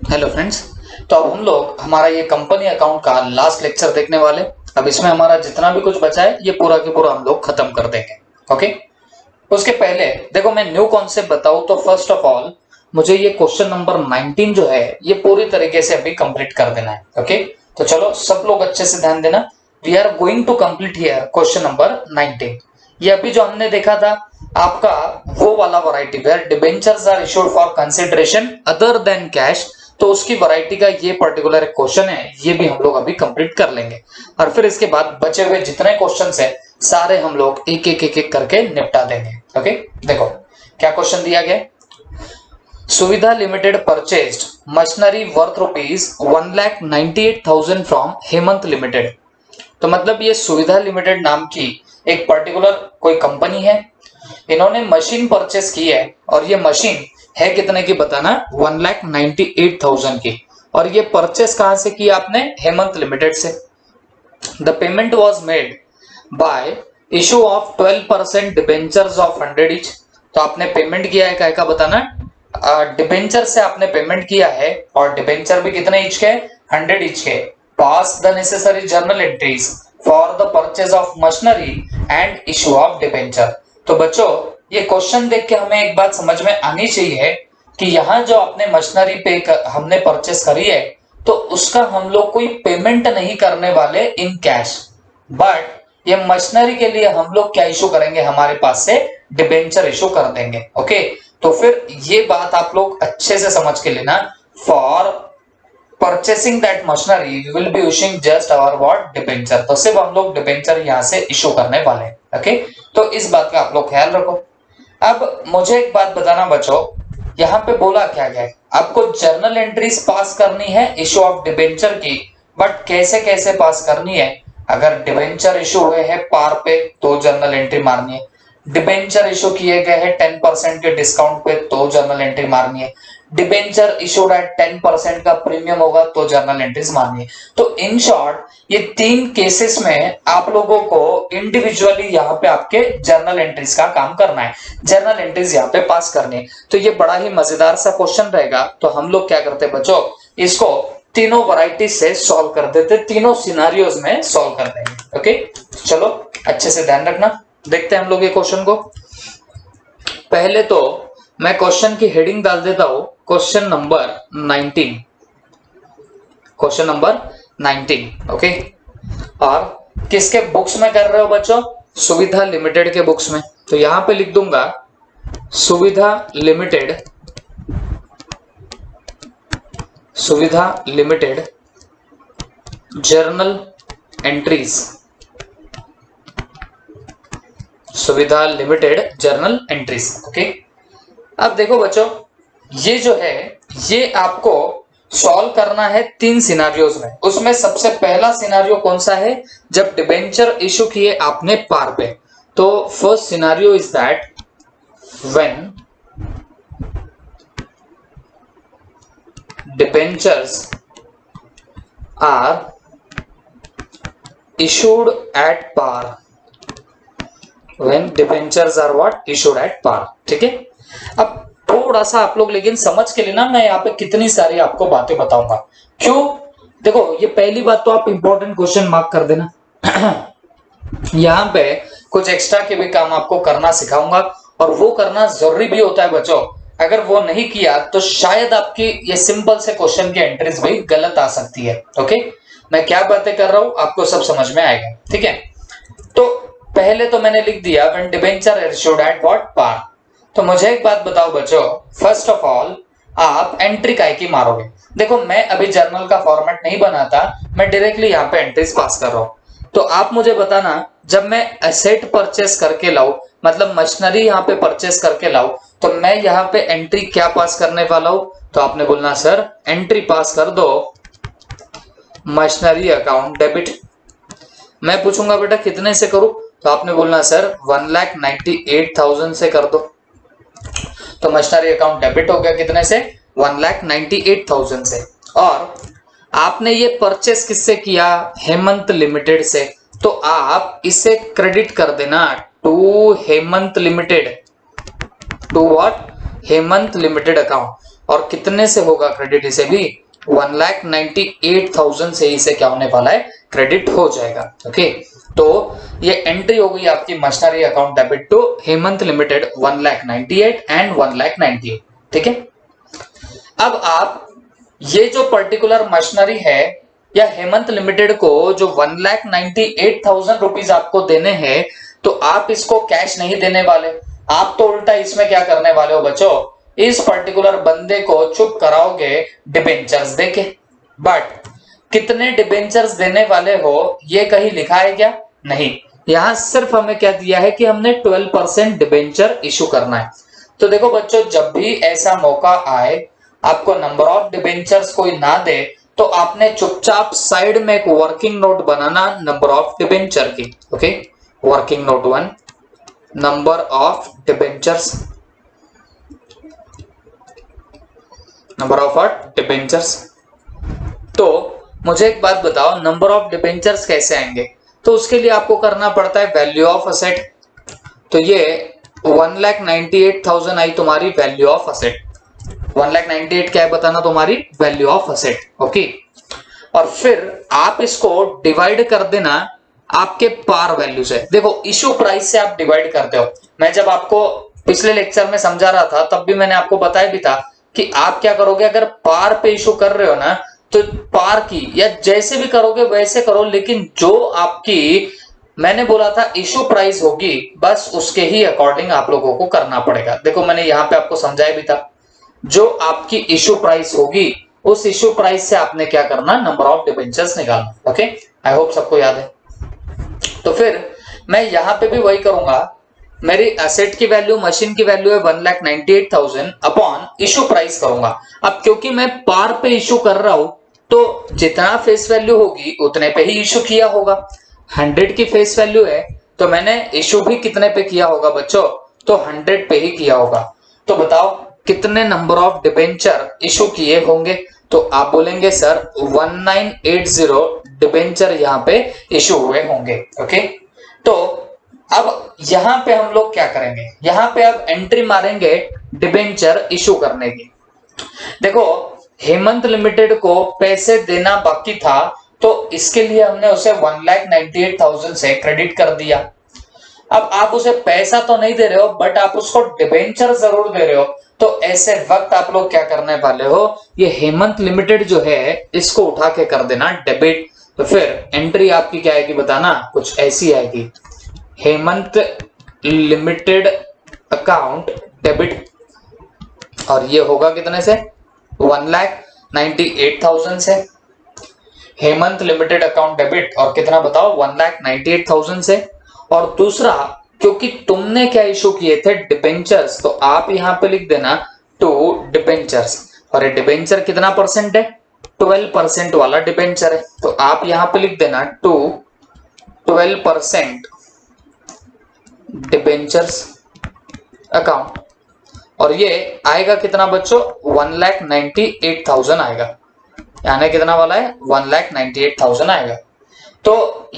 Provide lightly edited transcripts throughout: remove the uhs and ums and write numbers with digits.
Hello friends. तो अब हम लोग हमारा ये कंपनी अकाउंट का लास्ट लेक्चर देखने वाले। अब इसमें हमारा जितना भी कुछ बचा है ये पूरा के पूरा हम लोग खत्म कर देंगे। ओके, उसके पहले देखो मैं न्यू कॉन्सेप्ट बताऊं तो फर्स्ट ऑफ ऑल मुझे ये क्वेश्चन नंबर 19 जो है ये पूरी तरीके से अभी कंप्लीट कर देना है। ओके, तो चलो सब लोग अच्छे से ध्यान देना। We are going to complete here question number 19। ये अभी जो हमने देखा था आपका वो वाला variety where debentures are issued for consideration other than cash, तो उसकी वैरायटी का ये पर्टिकुलर क्वेश्चन है, ये भी हम लोग अभी कंप्लीट कर लेंगे। और फिर इसके बाद बचे हुए जितने क्वेश्चंस हैं सारे हम लोग एक एक करके निपटा देंगे। ओके, देखो क्या क्वेश्चन दिया गया। सुविधा limited purchased machinery worth ₹1,98,000 from Hemant limited. तो मतलब ये सुविधा लिमिटेड नाम की एक पर्टिकुलर कोई कंपनी है, इन्होंने मशीन परचेस की है और ये मशीन है कितने की बताना, 1,98,000 की। और ये परचेस कहां से की आपने, हेमंत लिमिटेड से। The payment was made by issue of 12% debentures of 100 each. तो आपने पेमेंट किया है, क्या का बताना, डिबेंचर से आपने पेमेंट किया है और डिबेंचर भी कितने ईच के, 100 ईच के। Pass the necessary journal entries for the purchase of machinery and issue of debenture. तो बच्चों ये क्वेश्चन देख के हमें एक बात समझ में आनी चाहिए कि यहाँ जो आपने मशीनरी हमने परचेस करी है तो उसका हम लोग कोई पेमेंट नहीं करने वाले इन कैश, बट ये मशीनरी के लिए हम लोग क्या इशू करेंगे, हमारे पास से डिबेंचर इशू कर देंगे। ओके, तो फिर ये बात आप लोग अच्छे से समझ के लेना। For purchasing that machinery we will be issuing just our what, debenture. तो सिर्फ हम लोग डिबेंचर यहां से इशू करने वाले हैं। ओके, तो इस बात का आप लोग ख्याल रखो। अब मुझे एक बात बताना बच्चों, यहाँ पे बोला क्या गया, आपको जर्नल एंट्रीज पास करनी है इशू ऑफ डिबेंचर की, बट कैसे कैसे पास करनी है। अगर डिबेंचर इशू हुए हैं पार पे तो जर्नल एंट्री मारनी है, डिबेंचर इशू किए गए हैं 10% के डिस्काउंट पे तो जर्नल एंट्री मारनी है, डिबेंचर इशूड एट 10% का प्रीमियम होगा तो जर्नल एंट्रीज मारनी है। तो इन शॉर्ट ये तीन केसेस में आप लोगों को इंडिविजुअली यहाँ पे आपके जर्नल एंट्रीज का काम करना है, जर्नल एंट्रीज यहाँ पे पास करनी है। तो ये बड़ा ही मजेदार सा क्वेश्चन रहेगा। तो हम लोग क्या करते हैं बच्चों, इसको तीनों वैरायटी से सॉल्व कर देते, तीनों सिनारियोज में सॉल्व कर देंगे। ओके, चलो अच्छे से ध्यान रखना। देखते हैं हम लोग ये क्वेश्चन को। पहले तो मैं क्वेश्चन की हेडिंग डाल देता हूं, question number 19, question number 19। Okay, और किसके बुक्स में कर रहे हो बच्चों, सुविधा लिमिटेड के बुक्स में। तो यहां पे लिख दूंगा सुविधा लिमिटेड, सुविधा लिमिटेड जर्नल एंट्रीज, सुविधा लिमिटेड जर्नल एंट्रीज। ओके, अब देखो बच्चों ये जो है ये आपको सॉल्व करना है तीन सिनारियोज में। उसमें सबसे पहला सिनारियो कौन सा है, जब डिबेंचर इशू किए आपने पार पे। तो first scenario is that when debentures are issued at par, when debentures are what, issued at par. ठीक है, अब थोड़ा सा आप लोग लेकिन समझ के लेना, मैं यहाँ पे कितनी सारी आपको बातें बताऊंगा। क्यों, देखो ये पहली बात तो आप इंपॉर्टेंट क्वेश्चन मार्क कर देना। यहाँ पे कुछ एक्स्ट्रा के भी काम आपको करना सिखाऊंगा और वो करना जरूरी भी होता है बच्चों। अगर वो नहीं किया तो शायद आपकी ये सिंपल से क्वेश्चन की एंट्रीज भी गलत आ सकती है। ओके, मैं क्या बातें कर रहा हूं आपको सब समझ में आएगा। ठीक है, तो पहले तो मैंने लिख दिया when debenture issued at what, par. तो मुझे एक बात बताओ बच्चों, फर्स्ट ऑफ ऑल आप एंट्री काय की मारोगे। देखो मैं अभी जर्नल का फॉर्मेट नहीं बनाता, मैं डायरेक्टली यहाँ पे एंट्रीज पास कर रहा हूं। तो आप मुझे बताना जब मैं एसेट परचेस करके लाऊं, मतलब मशीनरी यहाँ पे परचेस करके लाऊं, तो मैं यहाँ पे एंट्री क्या पास करने वाला हूं। तो आपने बोलना सर एंट्री पास कर दो मशीनरी अकाउंट डेबिट। मैं पूछूंगा बेटा कितने से करूं, तो आपने बोलना सर 1,98,000 से कर दो। तो मशीनरी अकाउंट डेबिट हो गया कितने से, 1,98,000 से। और आपने ये परचेस किससे किया, हेमंत लिमिटेड से। तो आप इसे क्रेडिट कर देना to Hemant limited, to what, Hemant limited account. और कितने से होगा क्रेडिट, इसे भी 1,98,000 से इसे क्या होने वाला है, क्रेडिट हो जाएगा। ओके, तो ये एंट्री हो गई आपकी machinery account debit to Hemant limited 1,98,000 and 1,98,000। ठीक है, अब आप ये जो पर्टिकुलर मशीनरी है या हेमंत लिमिटेड को जो 1,98,000 रुपीज आपको देने हैं, तो आप इसको कैश नहीं देने वाले, आप तो उल्टा इसमें क्या करने वाले हो बच्चों, इस पर्टिकुलर बंदे को चुप कराओगे डिबेंचर्स देके। बट कितने डिबेंचर्स देने वाले हो ये कहीं लिखा है क्या, नहीं, यहां सिर्फ हमें क्या दिया है कि हमने 12% डिबेंचर इशू करना है। तो देखो बच्चों, जब भी ऐसा मौका आए आपको नंबर ऑफ डिबेंचर्स कोई ना दे, तो आपने चुपचाप साइड में एक वर्किंग नोट बनाना नंबर ऑफ डिबेंचर की। Okay, working note 1, number of debentures, number of debentures. तो मुझे एक बात बताओ, नंबर ऑफ डिबेंचर्स कैसे आएंगे, तो उसके लिए आपको करना पड़ता है वैल्यू ऑफ असेट। तो ये 1,98,000 आई तुम्हारी वैल्यू ऑफ असेट, 1,98,000 क्या है बताना, तुम्हारी वैल्यू ऑफ असेट। ओके, और फिर आप इसको डिवाइड कर देना आपके पार वैल्यू से। देखो इशू प्राइस से आप डिवाइड करते हो, मैं जब आपको पिछले लेक्चर में समझा रहा था तब भी मैंने आपको बताया भी था कि आप क्या करोगे, अगर पार पे इशू कर रहे हो ना, तो पार की या जैसे भी करोगे वैसे करो, लेकिन जो आपकी मैंने बोला था इशू प्राइस होगी बस उसके ही अकॉर्डिंग आप लोगों को करना पड़ेगा। देखो मैंने यहाँ पे आपको समझाया भी था, जो आपकी इशू प्राइस होगी उस इशू प्राइस से आपने क्या करना, नंबर ऑफ डिबेंचर्स निकालना। ओके, आई होप सबको याद है। तो फिर मैं यहां पे भी वही करूंगा, मेरी एसेट की वैल्यू, मशीन की वैल्यू है 1,98,000 अपॉन इशू प्राइस करूंगा। अब क्योंकि मैं पार पे इशू कर रहा हूं, तो जितना फेस वैल्यू होगी उतने पे ही इशू किया होगा। 100 की फेस वैल्यू है तो मैंने इशू भी कितने पे किया होगा बच्चों, तो 100 पे ही किया होगा। तो बताओ कितने नंबर ऑफ डिबेंचर इशू किए होंगे, तो आप बोलेंगे सर 1980 डिबेंचर यहां पे इशू हुए होंगे। ओके, तो अब यहां पे हम लोग क्या करेंगे, यहां पे अब एंट्री मारेंगे डिबेंचर इशू करने की। देखो हेमंत लिमिटेड को पैसे देना बाकी था, तो इसके लिए हमने उसे 1,98,000 से क्रेडिट कर दिया। अब आप उसे पैसा तो नहीं दे रहे हो बट आप उसको डिबेंचर जरूर दे रहे हो, तो ऐसे वक्त आप लोग क्या करने वाले हो, ये हेमंत लिमिटेड जो है इसको उठा के कर देना डेबिट। तो फिर एंट्री आपकी क्या आएगी बताना, कुछ ऐसी आएगी, हेमंत लिमिटेड अकाउंट डेबिट, और ये होगा कितने से, 1,98,000 से। हेमंत लिमिटेड अकाउंट डेबिट और कितना बताओ, 1,98,000 से। और दूसरा, क्योंकि तुमने क्या इशू किए थे, डिबेंचर्स, तो आप यहां पे लिख देना टू डिबेंचर्स, और ये डिबेंचर कितना परसेंट है, 12% वाला डिबेंचर है, तो आप यहां पे लिख देना टू 12% डिबेंचर्स अकाउंट, और ये आएगा कितना बच्चों, 1,98,000 आएगा, यानी कितना वाला है, 1,98,000 आएगा। तो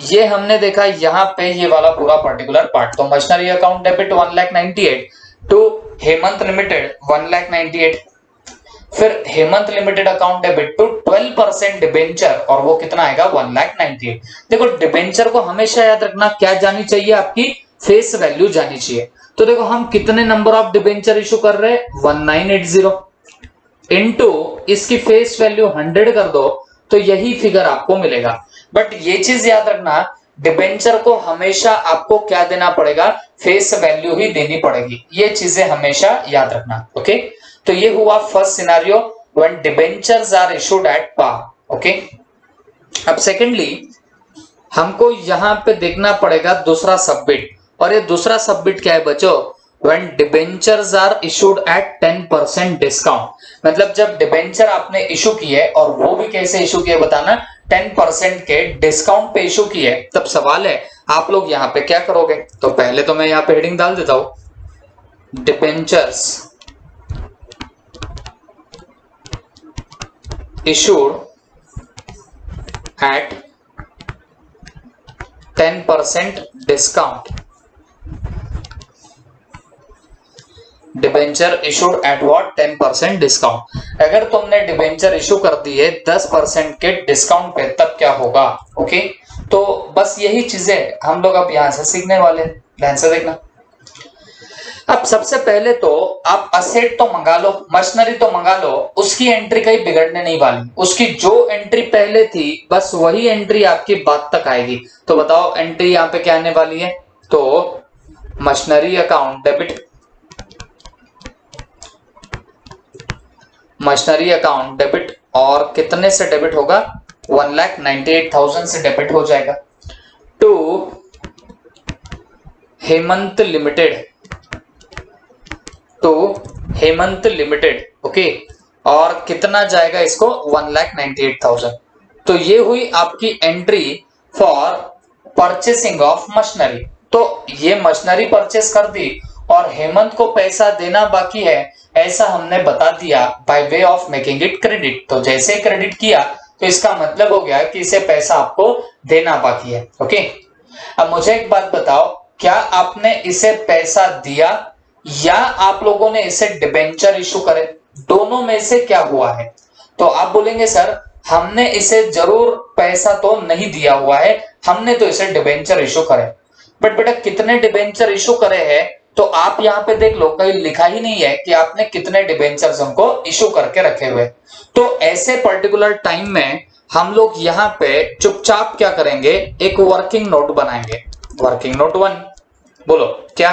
ये हमने देखा यहाँ पे ये वाला पूरा पर्टिकुलर पार्ट, तो machinery account debit 1,98,000 to Hemant limited 1,98,000, फिर Hemant limited account debit to 12% debenture, और वो कितना आएगा, 1,98,000। देखो डिबेंचर को हमेशा याद रखना क्या जानी चाहिए, आपकी फेस वैल्यू जानी चाहिए। तो देखो हम कितने नंबर ऑफ डिबेंचर इशू कर रहे हैं, 1980 इनटू इसकी फेस वैल्यू 100 कर दो, तो यही फिगर आपको मिलेगा। बट ये चीज याद रखना, डिबेंचर को हमेशा आपको क्या देना पड़ेगा, फेस वैल्यू ही देनी पड़ेगी, ये चीजें हमेशा याद रखना। ओके, तो ये हुआ first scenario when debentures are issued at par. Okay, अब सेकेंडली हमको यहां पे देखना पड़ेगा दूसरा सबबिट, और ये दूसरा सबबिट क्या है बच्चों, when debentures are issued at 10% discount, मतलब जब डिबेंचर आपने इशू किए और वो भी कैसे इशू किए बताना, 10% के डिस्काउंट पे इशू किए, तब सवाल है आप लोग यहाँ पे क्या करोगे। तो पहले तो मैं यहाँ पे हेडिंग डाल देता हूं, debentures issued at 10% discount, debenture issued at what 10% discount. अगर तुमने डिबेंचर इशू कर दी है 10% के डिस्काउंट पे तब क्या होगा। ओके, तो बस यही चीजें हम लोग अब यहां से सीखने वाले हैं, ध्यान से देखना। अब सबसे पहले तो आप असेट तो मंगा लो, मशीनरी तो मंगा लो, उसकी एंट्री कहीं बिगड़ने नहीं वाली, उसकी जो एंट्री पहले थी बस वही एंट्री आपकी बाद तक आएगी। तो बताओ एंट्री यहाँ पे क्या आने वाली है, तो machinery account debit, machinery account debit, और कितने से डेबिट होगा, 1,98,000 से डेबिट हो जाएगा to Hemant limited, to Hemant limited. Okay, और कितना जाएगा इसको, 1,98,000। तो ये हुई आपकी entry for purchasing of machinery. तो ये मशीनरी परचेस कर दी और हेमंत को पैसा देना बाकी है, ऐसा हमने बता दिया by way of making it credit. तो जैसे क्रेडिट किया तो इसका मतलब हो गया कि इसे पैसा आपको देना बाकी है। ओके, अब मुझे एक बात बताओ, क्या आपने इसे पैसा दिया या आप लोगों ने इसे डिबेंचर इशू करे, दोनों में से क्या हुआ है। तो आप बोलेंगे सर हमने इसे जरूर पैसा तो नहीं दिया हुआ है, हमने तो इसे डिबेंचर इशू करे। बट बेटा कितने डिबेंचर इशू करे हैं, तो आप यहाँ पे देख लो कहीं लिखा ही नहीं है कि आपने कितने डिबेंचर्स हमको इशू करके रखे हुए। तो ऐसे पर्टिकुलर टाइम में हम लोग यहाँ पे चुपचाप क्या करेंगे, एक वर्किंग नोट बनाएंगे। वर्किंग नोट 1, बोलो क्या,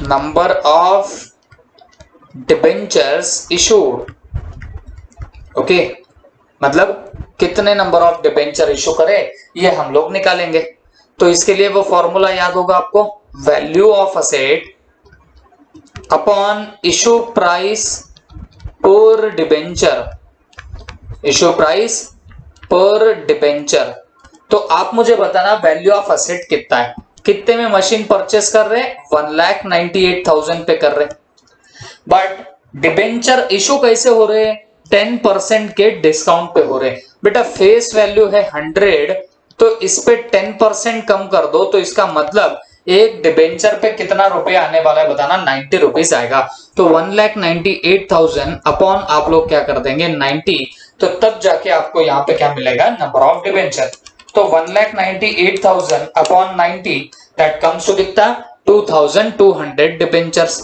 number of debentures issued. Okay, मतलब कितने नंबर ऑफ डिबेंचर इशू करे ये हम लोग निकालेंगे। तो इसके लिए वो फॉर्मूला याद होगा आपको, value of asset upon issue price पर डिबेंचर, इशू प्राइस पर डिबेंचर। तो आप मुझे बताना वैल्यू ऑफ असेट कितना है, कितने में मशीन परचेस कर रहे हैं, 1,98,000 पे कर रहे हैं। बट डिबेंचर इशू कैसे हो रहे हैं, 10% के डिस्काउंट पे हो रहे हैं। बेटा फेस वैल्यू है 100, तो इस पे 10% कम कर दो, तो इसका मतलब एक डिबेंचर पे कितना रुपए आने वाला है बताना, 90 रुपीज आएगा। तो 1,98,000 अपॉन आप लोग क्या कर देंगे 90, तो तब जाके आपको यहाँ पे क्या मिलेगा, नंबर ऑफ डिबेंचर। तो 1,98,000 अपॉन 90 दैट कम्स टू कितना, 2,200 डिबेंचर्स,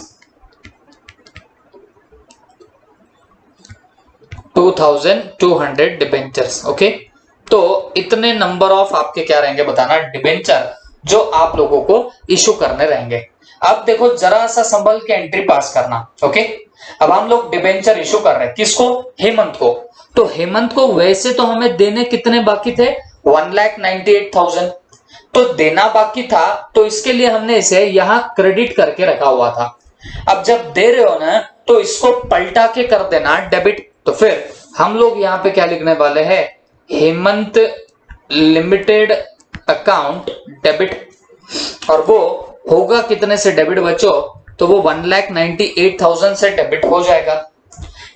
2,200 डिबेंचर्स। ओके, तो इतने नंबर ऑफ आपके क्या रहेंगे बताना, डिबेंचर जो आप लोगों को इशू करने रहेंगे। अब देखो जरा सा संभल के एंट्री पास करना। ओके, अब हम लोग डिबेंचर इशू कर रहे हैं, किसको, हेमंत को। तो हेमंत को वैसे तो हमें देने कितने बाकी थे, 1,98,000 तो देना बाकी था, तो इसके लिए हमने इसे यहां क्रेडिट करके रखा हुआ था। अब जब दे रहे हो ना तो इसको पलटा के कर देना डेबिट। तो फिर हम लोग यहाँ पे क्या लिखने वाले हैं, हेमंत लिमिटेड अकाउंट डेबिट, और वो होगा कितने से डेबिट बच्चों, तो वो 1,98,000 से डेबिट हो जाएगा।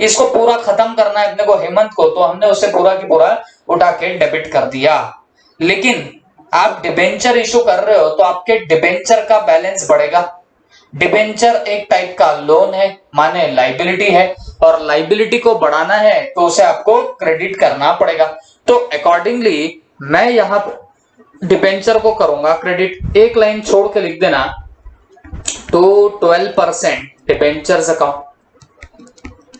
इसको पूरा खत्म करना है अपने को हेमंत को, तो हमने उसे पूरा की पूरा उठा के डेबिट कर दिया। लेकिन आप डिबेंचर इशू कर रहे हो तो आपके डिबेंचर का बैलेंस बढ़ेगा। डिबेंचर एक टाइप का लोन है, माने लाइबिलिटी है, और लाइबिलिटी को बढ़ाना है तो उसे आपको क्रेडिट करना पड़ेगा। तो अकॉर्डिंगली मैं यहां डिबेंचर को करूंगा क्रेडिट, एक लाइन छोड़ के लिख देना, तो 12% डिबेंचर्स अकाउंट।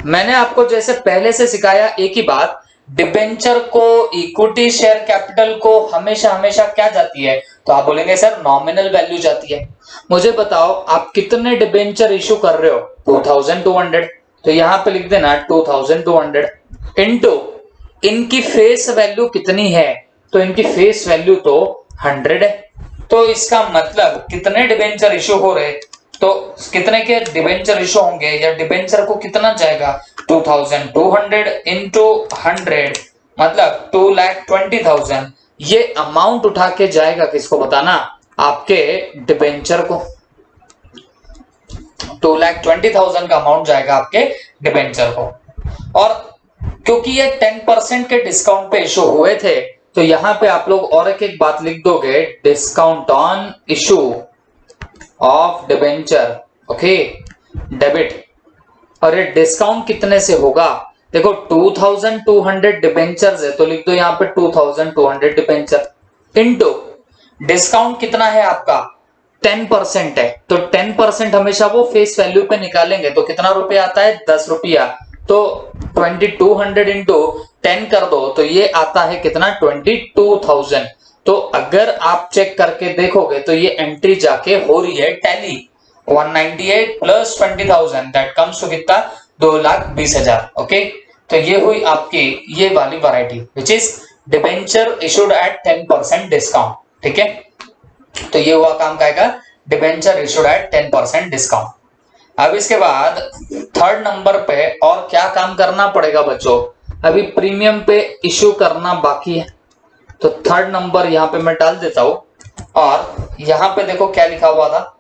मैंने आपको जैसे पहले से सिखाया एक ही बात, डिबेंचर को इक्विटी शेयर कैपिटल को हमेशा हमेशा क्या जाती है, तो आप बोलेंगे सर नॉमिनल वैल्यू जाती है। मुझे बताओ आप कितने डिबेंचर इशू कर रहे हो, 2,200, तो यहां पे लिख देना 2,200 इनटू इनकी फेस वैल्यू कितनी है, तो इनकी फेस वैल्यू तो 100 है। तो इसका मतलब कितने डिबेंचर इशू हो रहे, तो कितने के डिबेंचर इशू होंगे, या डिबेंचर को कितना जाएगा, 2,200 इंटू 100 मतलब 2,20,000। ये अमाउंट उठा के जाएगा किसको बताना, आपके डिबेंचर को। 2,20,000 का अमाउंट जाएगा आपके डिबेंचर को। और क्योंकि ये 10% के डिस्काउंट पे इशू हुए थे, तो यहां पे आप लोग और एक बात लिख दोगे, discount on issue of debenture. Okay, debit, और ये डिस्काउंट कितने से होगा? देखो 2200 डिबेंचर्स है तो लिख दो यहाँ पे 2200 डिबेंचर इनटू डिस्काउंट कितना है आपका 10% है, तो 10% हमेशा वो फेस वैल्यू पे निकालेंगे तो कितना रुपया आता है 10 रुपया, तो 2200 इंटू 10 कर दो तो ये आता है कितना 22,000। तो अगर आप चेक करके देखोगे तो ये एंट्री जाके हो रही है tally 198 plus 20,000 that comes to कितना 2,20,000। ओके, तो ये हुई आपकी ये वाली variety which is debenture issued at 10% discount. ठीक है, तो ये हुआ काम का डिबेंचर इशूड एट 10% डिस्काउंट। अब इसके बाद थर्ड नंबर पे और क्या काम करना पड़ेगा बच्चों, अभी प्रीमियम पे इशू करना बाकी है, तो थर्ड नंबर यहां पे मैं डाल देता हूं और यहां पे देखो क्या लिखा हुआ था,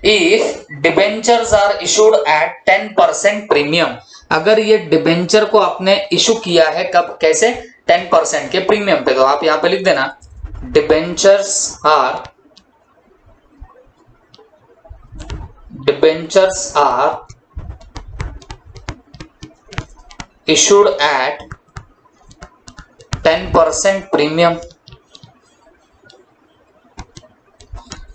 if debentures are issued at 10% premium, अगर ये डिबेंचर को आपने इशू किया है कब कैसे 10% के प्रीमियम पे, तो आप यहां पे लिख देना debentures are issued at 10% premium.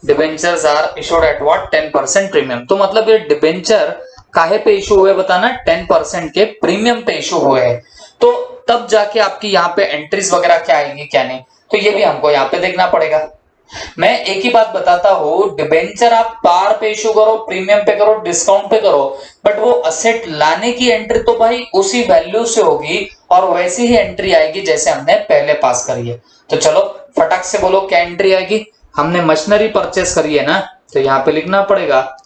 Debentures are issued at what 10% premium, तो मतलब ये डिबेंचर काहे पे इशू हुए बताना 10% के प्रीमियम पे इशू हुए हैं, तो तब जाके आपकी यहाँ पे एंट्रीज वगैरह क्या आएगी क्या नहीं, तो ये भी हमको यहाँ पे देखना पड़ेगा। मैं एक ही बात बताता हूं, डिबेंचर आप पार पे इशू करो, प्रीमियम पे करो, डिस्काउंट पे करो, बट वो असेट लाने की एंट्री तो भाई उसी वैल्यू से होगी और वैसी ही एंट्री आएगी जैसे हमने पहले पास करी है। तो चलो फटाक से बोलो क्या एंट्री आएगी, हमने मशीनरी परचेस करी है ना, तो यहां पे लिखना पड़ेगा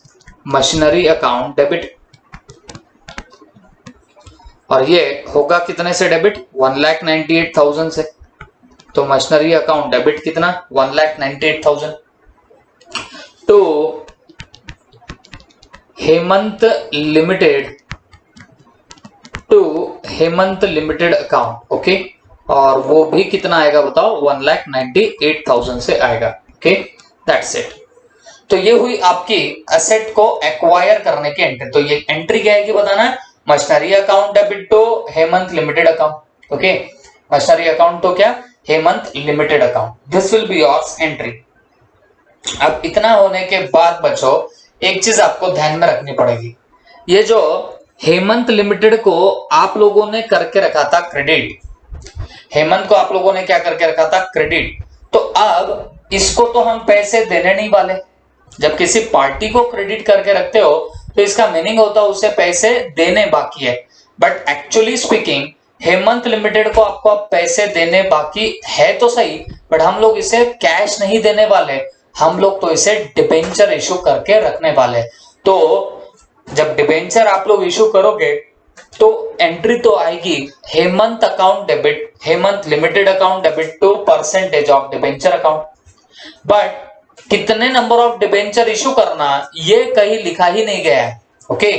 मशीनरी अकाउंट डेबिट, और ये होगा कितने से डेबिट 1,98,000 से, तो मशीनरी अकाउंट डेबिट कितना 1,98,000 to Hemant limited account. Okay, और वो भी कितना आएगा बताओ 1,98,000 से आएगा। Okay, that's it. तो ये हुई आपकी एसेट को एक्वायर करने की एंट्री, तो ये एंट्री क्या है बताना machinery account debit to Hemant limited account. Okay, machinery account तो क्या Hemant limited account, this will be yours entry. अब इतना होने के बाद बच्चों एक चीज आपको ध्यान में रखनी पड़ेगी, ये जो हेमंत लिमिटेड को आप लोगों ने करके रखा था क्रेडिट, हेमंत को आप लोगों ने क्या करके रखा था क्रेडिट, तो अब इसको तो हम पैसे देने नहीं वाले। जब किसी पार्टी को क्रेडिट करके रखते हो तो इसका मीनिंग होता है उसे पैसे देने बाकी है, but actually speaking Hemant limited को आपको अब पैसे देने बाकी है तो सही, बट हम लोग इसे कैश नहीं देने वाले, हम लोग तो इसे डिबेंचर इशू करके रखने वाले। तो जब डिबेंचर आप लोग इशू करोगे तो एंट्री तो आएगी Hemant account debit, Hemant limited account debit to percentage of debenture account, but कितने नंबर ऑफ डिबेंचर इशू करना ये कहीं लिखा ही नहीं गया है। ओके,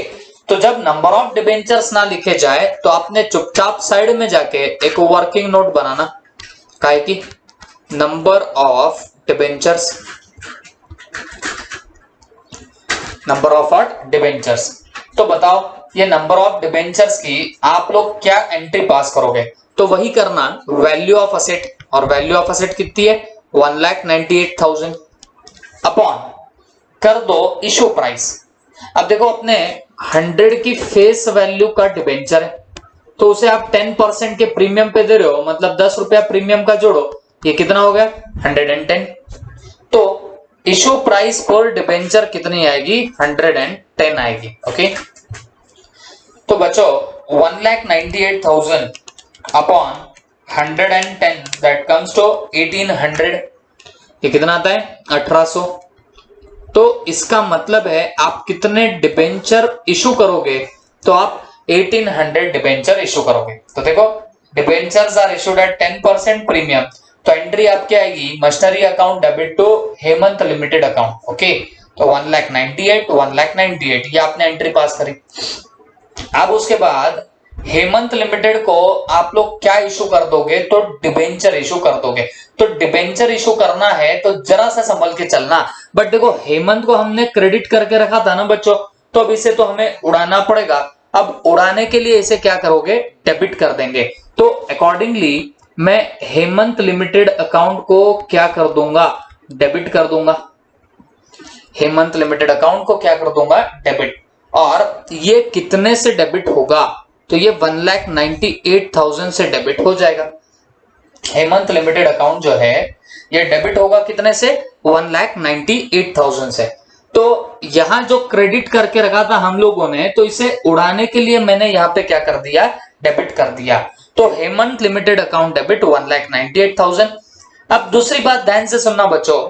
तो जब नंबर ऑफ डिबेंचर्स ना लिखे जाए तो आपने चुपचाप साइड में जाके एक वर्किंग नोट बनाना, काहे की number of debentures, number of debentures. तो बताओ ये नंबर ऑफ डिबेंचर्स की आप लोग क्या एंट्री पास करोगे, तो वही करना वैल्यू ऑफ असेट, और वैल्यू ऑफ असेट कितनी है 1,98,000 अपॉन कर दो इशू प्राइस। अब देखो अपने 100 की फेस वैल्यू का डिबेंचर है तो उसे आप 10% के प्रीमियम पे दे रहे हो, मतलब 10 रुपया प्रीमियम का जोड़ो, ये कितना हो गया 110, तो इशू प्राइस पर डिबेंचर कितनी आएगी 110 आएगी। ओके, तो बच्चों 1,98,000 अपॉन 110 दैट कम्स टू 1,800, ये कितना आता है 1800। तो इसका मतलब है आप कितने डिबेंचर इशू करोगे, तो आप 1,800 डिबेंचर इशू करोगे। तो देखो debentures are issued at 10% premium, तो एंट्री आपकी आएगी machinery account debit to Hemant limited account. Okay, तो 1,98,000 ये आपने एंट्री पास करी। अब उसके बाद हेमंत लिमिटेड को आप लोग क्या इशू कर दोगे, तो डिबेंचर इशू कर दोगे। तो डिबेंचर इशू करना है तो जरा सा संभल के चलना। बट देखो हेमंत को हमने क्रेडिट करके रखा था ना बच्चों, तो अब इसे तो हमें उड़ाना पड़ेगा। अब उड़ाने के लिए इसे क्या करोगे, डेबिट कर देंगे। तो अकॉर्डिंगली मैं हेमंत लिमिटेड अकाउंट को क्या कर दूंगा, डेबिट कर दूंगा। हेमंत लिमिटेड अकाउंट को क्या कर दूंगा, डेबिट। और ये कितने से डेबिट होगा, तो ये 1,98,000 से डेबिट हो जाएगा। हेमंत लिमिटेड अकाउंट जो है ये डेबिट होगा कितने से, 1,98,000 से। तो यहां जो क्रेडिट करके रखा था हम लोगों ने, तो इसे उड़ाने के लिए मैंने यहां पे क्या कर दिया, डेबिट कर दिया। तो हेमंत लिमिटेड अकाउंट डेबिट 1,98,000। अब दूसरी बात ध्यान से सुनना बच्चों,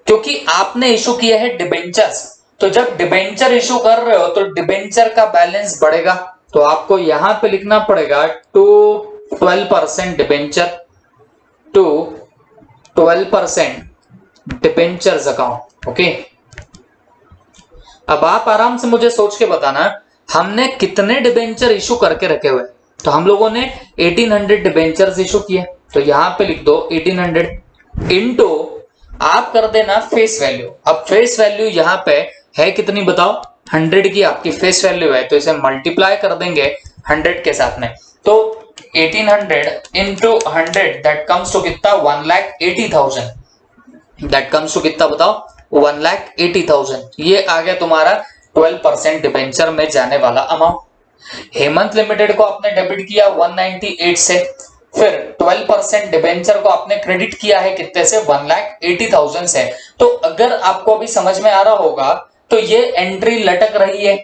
क्योंकि आपने इशू किया है डिबेंचर्स, तो जब डिबेंचर इशू कर रहे हो तो डिबेंचर का बैलेंस बढ़ेगा। तो आपको यहां पे लिखना पड़ेगा to 12% debenture, to 12% debentures account. Okay, अब आप आराम से मुझे सोच के बताना हमने कितने डिबेंचर इशू करके रखे हुए। तो हम लोगों ने 1800 डिबेंचर्स इशू किए, तो यहां पे लिख दो 1800 इनटू आप कर देना फेस वैल्यू। अब फेस वैल्यू यहां पे है कितनी बताओ, 100 की आपकी फेस वैल्यू है, तो इसे मल्टीप्लाई कर देंगे 100 के साथ में। तो 1800 इंटू 100 दैट कम्स टू कितना, 1,80,000। दैट कम्स टू कितना बताओ, 1,80,000। ये आ गया तुम्हारा 12% डिबेंचर में जाने वाला अमाउंट। हेमंत लिमिटेड को आपने डेबिट किया 198 से, फिर 12% डिबेंचर को आपने क्रेडिट किया है कितने से, 1,80,000 से। तो अगर आपको अभी समझ में आ रहा होगा तो ये एंट्री लटक रही है,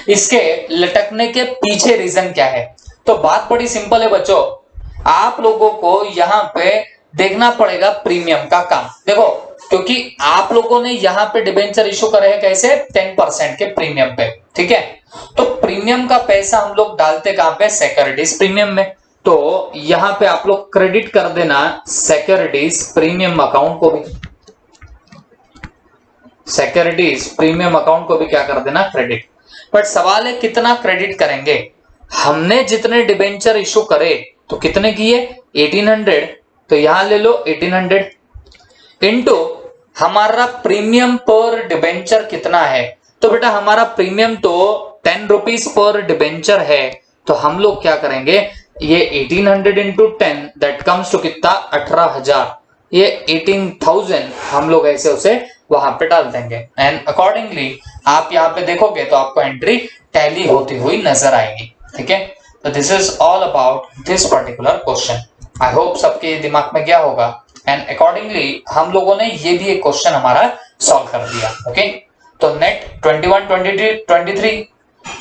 इसके लटकने के पीछे रीजन क्या है। तो बात बड़ी सिंपल है बच्चों, आप लोगों को यहां पे देखना पड़ेगा प्रीमियम का काम। देखो क्योंकि आप लोगों ने यहां पे डिबेंचर इशू करे हैं कैसे, 10% के प्रीमियम पे, ठीक है। तो प्रीमियम का पैसा हम लोग डालते कहां पे, सिक्योरिटीज प्रीमियम में। तो यहां पे आप लोग क्रेडिट कर देना सिक्योरिटीज प्रीमियम अकाउंट को भी, सिक्योरिटीज प्रीमियम अकाउंट को भी क्या कर देना, क्रेडिट। बट सवाल है कितना क्रेडिट करेंगे। हमने जितने डिबेंचर इशू करे तो कितने किए, 1800, तो यहां ले लो 1800 इनटू हमारा प्रीमियम पर डिबेंचर कितना है। तो बेटा हमारा प्रीमियम तो 10 रुपीज पर डिबेंचर है, तो हम लोग क्या करेंगे, ये 1800 इंटू 10 दैट कम्स टू कितना, 18,000। ये 18,000 हम लोग ऐसे उसे वहां पे डाल देंगे। एंड अकॉर्डिंगली आप यहाँ पे देखोगे तो आपको एंट्री टैली होती हुई नजर आएगी, ठीक है। तो this is all about this particular question. I hope सबके दिमाग में गया होगा। एंड अकॉर्डिंगली हम लोगों ने ये भी एक क्वेश्चन हमारा सॉल्व कर दिया। ओके, तो नेट 21, 22, 23,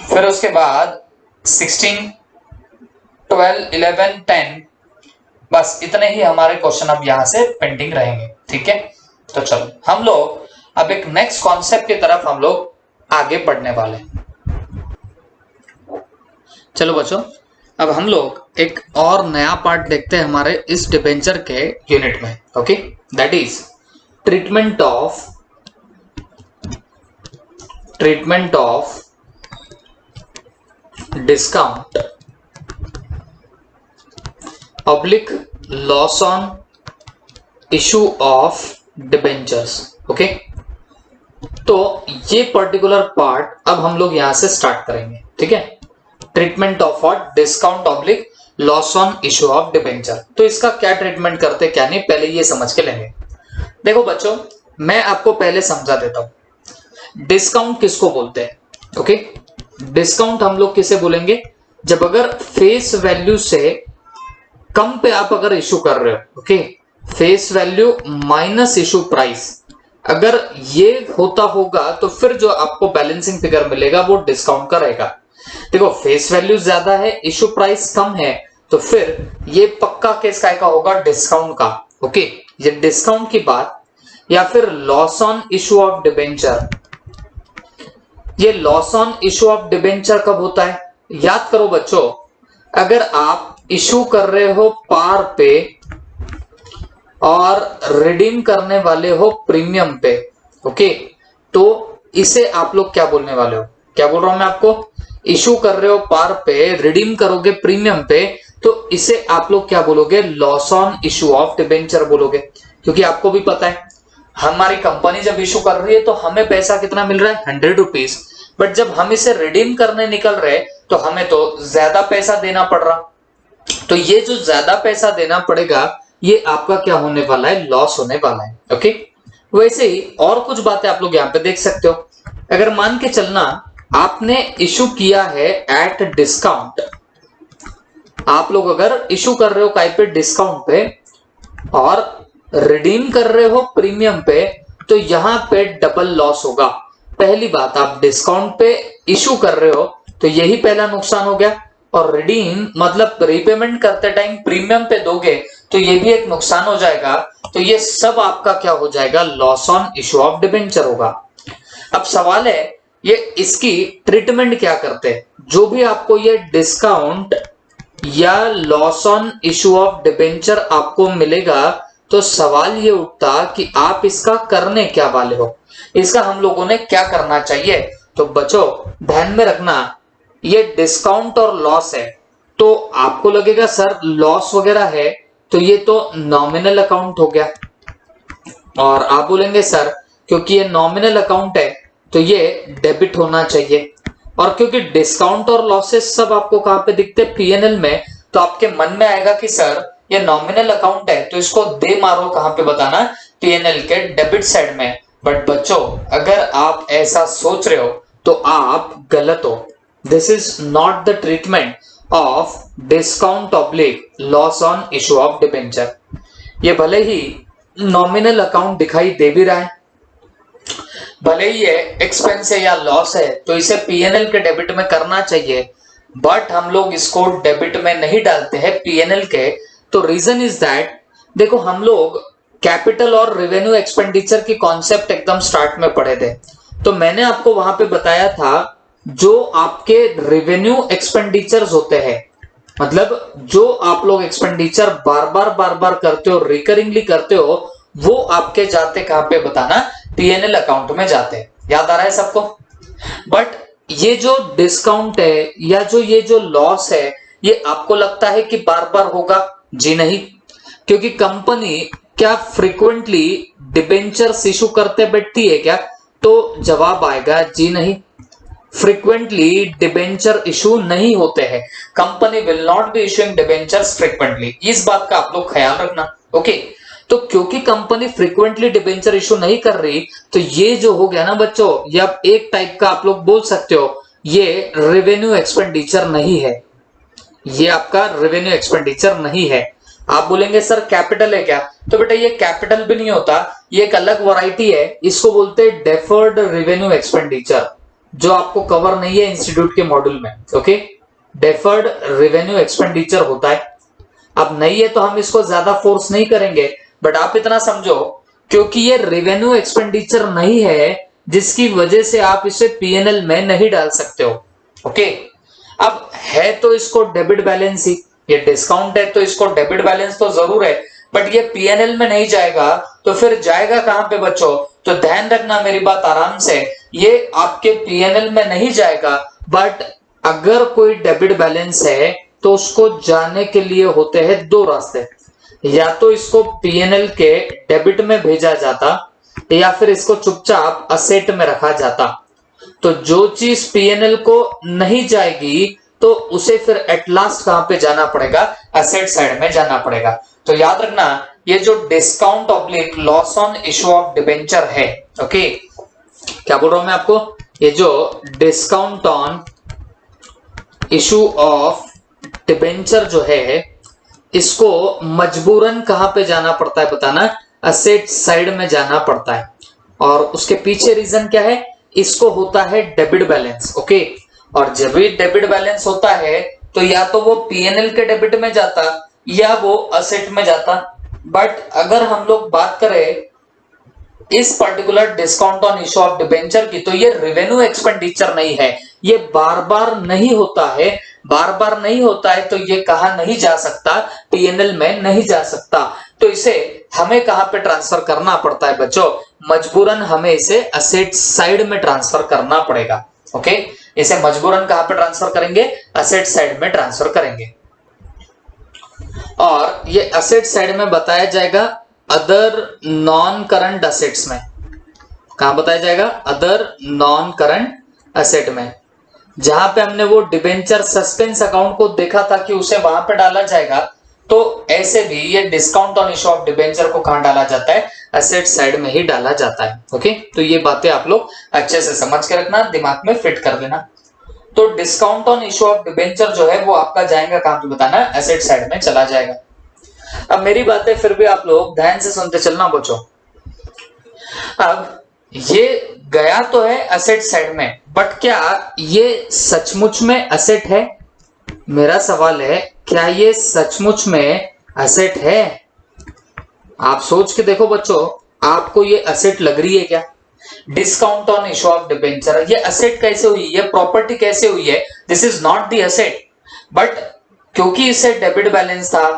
फिर उसके बाद 16, 12, 11, 10, बस इतने ही हमारे क्वेश्चन अब यहां से पेंडिंग रहेंगे, ठीक है। तो चलो हम लोग अब एक नेक्स्ट कॉन्सेप्ट की तरफ हम लोग आगे बढ़ने वाले हैं। चलो बच्चों, अब हम लोग एक और नया पार्ट देखते हैं हमारे इस डिबेंचर के यूनिट में। Okay, that is treatment of discount public loss on issue of debentures. Okay, तो ये पर्टिकुलर पार्ट अब हम लोग यहां से स्टार्ट करेंगे, ठीक है। Treatment of discount public loss on issue of debenture. तो इसका क्या ट्रीटमेंट करते क्या नहीं, पहले ये समझ के लेंगे। देखो बच्चों, मैं आपको पहले समझा देता हूं डिस्काउंट किसको बोलते हैं। ओके, डिस्काउंट हम लोग किसे बोलेंगे, जब अगर फेस वैल्यू से कम पे आप अगर इशू कर रहे हो, okay, face value minus issue price, अगर ये होता होगा तो फिर जो आपको बैलेंसिंग फिगर मिलेगा वो डिस्काउंट का रहेगा। देखो फेस वैल्यू ज्यादा है, इशू प्राइस कम है, तो फिर ये पक्का केस का होगा डिस्काउंट का। ओके, ये डिस्काउंट की बात, या फिर loss on issue of debenture. ये loss on issue of debenture कब होता है, याद करो बच्चों, अगर आप इशू कर रहे हो पार पे और रिडीम करने वाले हो प्रीमियम पे, ओके, तो इसे आप लोग क्या बोलने वाले हो, क्या बोल रहा हूं मैं आपको, इशू कर रहे हो पार पे, रिडीम करोगे प्रीमियम पे, तो इसे आप लोग क्या बोलोगे, loss on issue of debenture बोलोगे। क्योंकि आपको भी पता है हमारी कंपनी जब इशू कर रही है तो हमें पैसा कितना मिल रहा है, 100 रुपीज, बट जब हम इसे रिडीम करने निकल रहे तो हमें तो ज्यादा पैसा देना पड़ रहा। तो ये जो ज्यादा पैसा देना पड़ेगा ये आपका क्या होने वाला है, लॉस होने वाला है। ओके, वैसे ही और कुछ बातें आप लोग यहाँ पे देख सकते हो। अगर मान के चलना आपने इशू किया है एट डिस्काउंट, आप लोग अगर इशू कर रहे हो कहीं पे डिस्काउंट पे और रिडीम कर रहे हो प्रीमियम पे, तो यहां पे डबल लॉस होगा। पहली बात, आप डिस्काउंट पे इशू कर रहे हो तो यही पहला नुकसान हो गया, और रिडीम मतलब रीपेमेंट करते टाइम प्रीमियम पे दोगे तो ये भी एक नुकसान हो जाएगा। तो ये सब आपका क्या हो जाएगा, loss on issue of debenture होगा। अब सवाल है ये इसकी ट्रीटमेंट क्या करते हैं। जो भी आपको ये डिस्काउंट या loss on issue of debenture आपको मिलेगा तो सवाल ये उठता कि आप इसका करने क्या वाले हो, इसका हम लोगों ने क्या करना चाहिए। तो बच्चों ध्यान में रखना, ये डिस्काउंट और लॉस है, तो आपको लगेगा सर लॉस वगैरह है तो ये तो नॉमिनल अकाउंट हो गया, और आप बोलेंगे सर क्योंकि ये नॉमिनल अकाउंट है तो ये डेबिट होना चाहिए, और क्योंकि डिस्काउंट और लॉसेस सब आपको कहां पे दिखते हैं, पीएनएल में, तो आपके मन में आएगा कि सर ये नॉमिनल अकाउंट है तो इसको दे मारो कहां पे, बताना पीएनएल के डेबिट साइड में। बट बच्चों अगर आप ऐसा सोच रहे हो तो आप गलत हो। This is not the treatment of discount oblique loss on issue of debenture. ये भले ही नॉमिनल अकाउंट दिखाई दे भी रहा है, भले ही ये एक्सपेंस है या लॉस है तो इसे पीएनएल के डेबिट में करना चाहिए, बट हम लोग इसको डेबिट में नहीं डालते हैं पीएनएल के। तो रीजन इज दैट, देखो हम लोग कैपिटल और रेवेन्यू एक्सपेंडिचर की कॉन्सेप्ट एकदम स्टार्ट में पढ़े थे, तो मैंने आपको वहां पे बताया था जो आपके रेवेन्यू एक्सपेंडिचर्स होते हैं, मतलब जो आप लोग एक्सपेंडिचर बार बार करते हो, रिकरिंगली करते हो, वो आपके जाते कहां पे, बताना पीएनएल अकाउंट में जाते हैं। याद आ रहा है सबको। बट ये जो डिस्काउंट है या ये जो लॉस है ये आपको लगता है कि बार बार होगा, जी नहीं, क्योंकि कंपनी क्या फ्रीक्वेंटली डिबेंचर्स इशू करते बैठती है क्या, तो जवाब आएगा जी नहीं, फ्रीक्वेंटली डिबेंचर इशू नहीं होते हैं। Company will not be issuing debentures frequently, इस बात का आप लोग ख्याल रखना। ओके, तो क्योंकि कंपनी फ्रीक्वेंटली डिबेंचर इशू नहीं कर रही तो ये जो हो गया ना बच्चों, ये आप एक टाइप का आप लोग बोल सकते हो ये रेवेन्यू एक्सपेंडिचर नहीं है, ये आपका रेवेन्यू एक्सपेंडिचर नहीं है। आप बोलेंगे सर कैपिटल है क्या, तो बेटा ये कैपिटल भी नहीं होता, ये एक अलग वैरायटी है, इसको बोलते हैं डेफर्ड रेवेन्यू एक्सपेंडिचर, जो आपको कवर नहीं है इंस्टीट्यूट के मॉड्यूल में। ओके, डेफर्ड रेवेन्यू एक्सपेंडिचर होता है। अब नहीं है तो हम इसको ज्यादा फोर्स नहीं करेंगे, बट आप इतना समझो क्योंकि ये रेवेन्यू एक्सपेंडिचर नहीं है जिसकी वजह से आप इसे पीएनएल में नहीं डाल सकते हो। ओके, अब है तो इसको डेबिट बैलेंस ही, ये डिस्काउंट है तो इसको डेबिट बैलेंस तो जरूर है, बट ये पीएनएल में नहीं जाएगा तो फिर जाएगा कहां पे बच्चों, तो ध्यान रखना मेरी बात आराम से, ये आपके पीएनएल में नहीं जाएगा, बट अगर कोई डेबिट बैलेंस है तो उसको जाने के लिए होते हैं दो रास्ते, या तो इसको पीएनएल के डेबिट में भेजा जाता या फिर इसको चुपचाप असेट में रखा जाता। तो जो चीज पीएनएल को नहीं जाएगी तो उसे फिर एट लास्ट कहां पे जाना पड़ेगा, असेट साइड में जाना पड़ेगा। तो याद रखना ये जो discount oblique loss on issue of debenture है, ओके, क्या बोल रहा हूं मैं आपको, ये जो discount on issue of debenture जो है इसको मजबूरन कहां पे जाना पड़ता है, बताना असेट साइड में जाना पड़ता है। और उसके पीछे रीजन क्या है, इसको होता है डेबिट बैलेंस। ओके, और जब भी डेबिट बैलेंस होता है तो या तो वो पीएनएल के डेबिट में जाता या वो असेट में जाता। बट अगर हम लोग बात करें इस particular discount on issue of debenture की, तो ये रेवेन्यू एक्सपेंडिचर नहीं है, ये बार बार नहीं होता है, बार बार नहीं होता है तो ये कहा नहीं जा सकता, पीएनएल में नहीं जा सकता। तो इसे हमें कहां पे ट्रांसफर करना पड़ता है बच्चों, मजबूरन हमें इसे असेट साइड में ट्रांसफर करना पड़ेगा। ओके, इसे मजबूरन कहां पे ट्रांसफर करेंगे, असेट साइड में ट्रांसफर करेंगे। और ये असेट साइड में बताया जाएगा अदर नॉन करंट असेट्स में। कहां बताया जाएगा, अदर नॉन करंट असेट में। जहां पे हमने वो डिबेंचर सस्पेंस अकाउंट को देखा था कि उसे वहां पे डाला जाएगा, तो ऐसे भी ये discount on issue of debenture को कहां डाला जाता है, असेट साइड में ही डाला जाता है। ओके, तो ये बातें आप लोग अच्छे से समझ के रखना, दिमाग में फिट कर लेना। तो discount on issue of debenture जो है वो आपका जाएगा कहां पे बताना, एसेट साइड में चला जाएगा। अब मेरी बातें फिर भी आप लोग ध्यान से सुनते चलना बच्चों। अब ये गया तो है असेट साइड में, बट क्या ये सचमुच में असेट है? मेरा सवाल है, क्या ये सचमुच में असेट है? आप सोच के देखो बच्चों, आपको ये असेट लग रही है क्या? Discount on issue of debenture, ये असेट कैसे हुई, ये प्रॉपर्टी कैसे हुई है? This is not the asset, but क्योंकि इसे डेबिट बैलेंस था,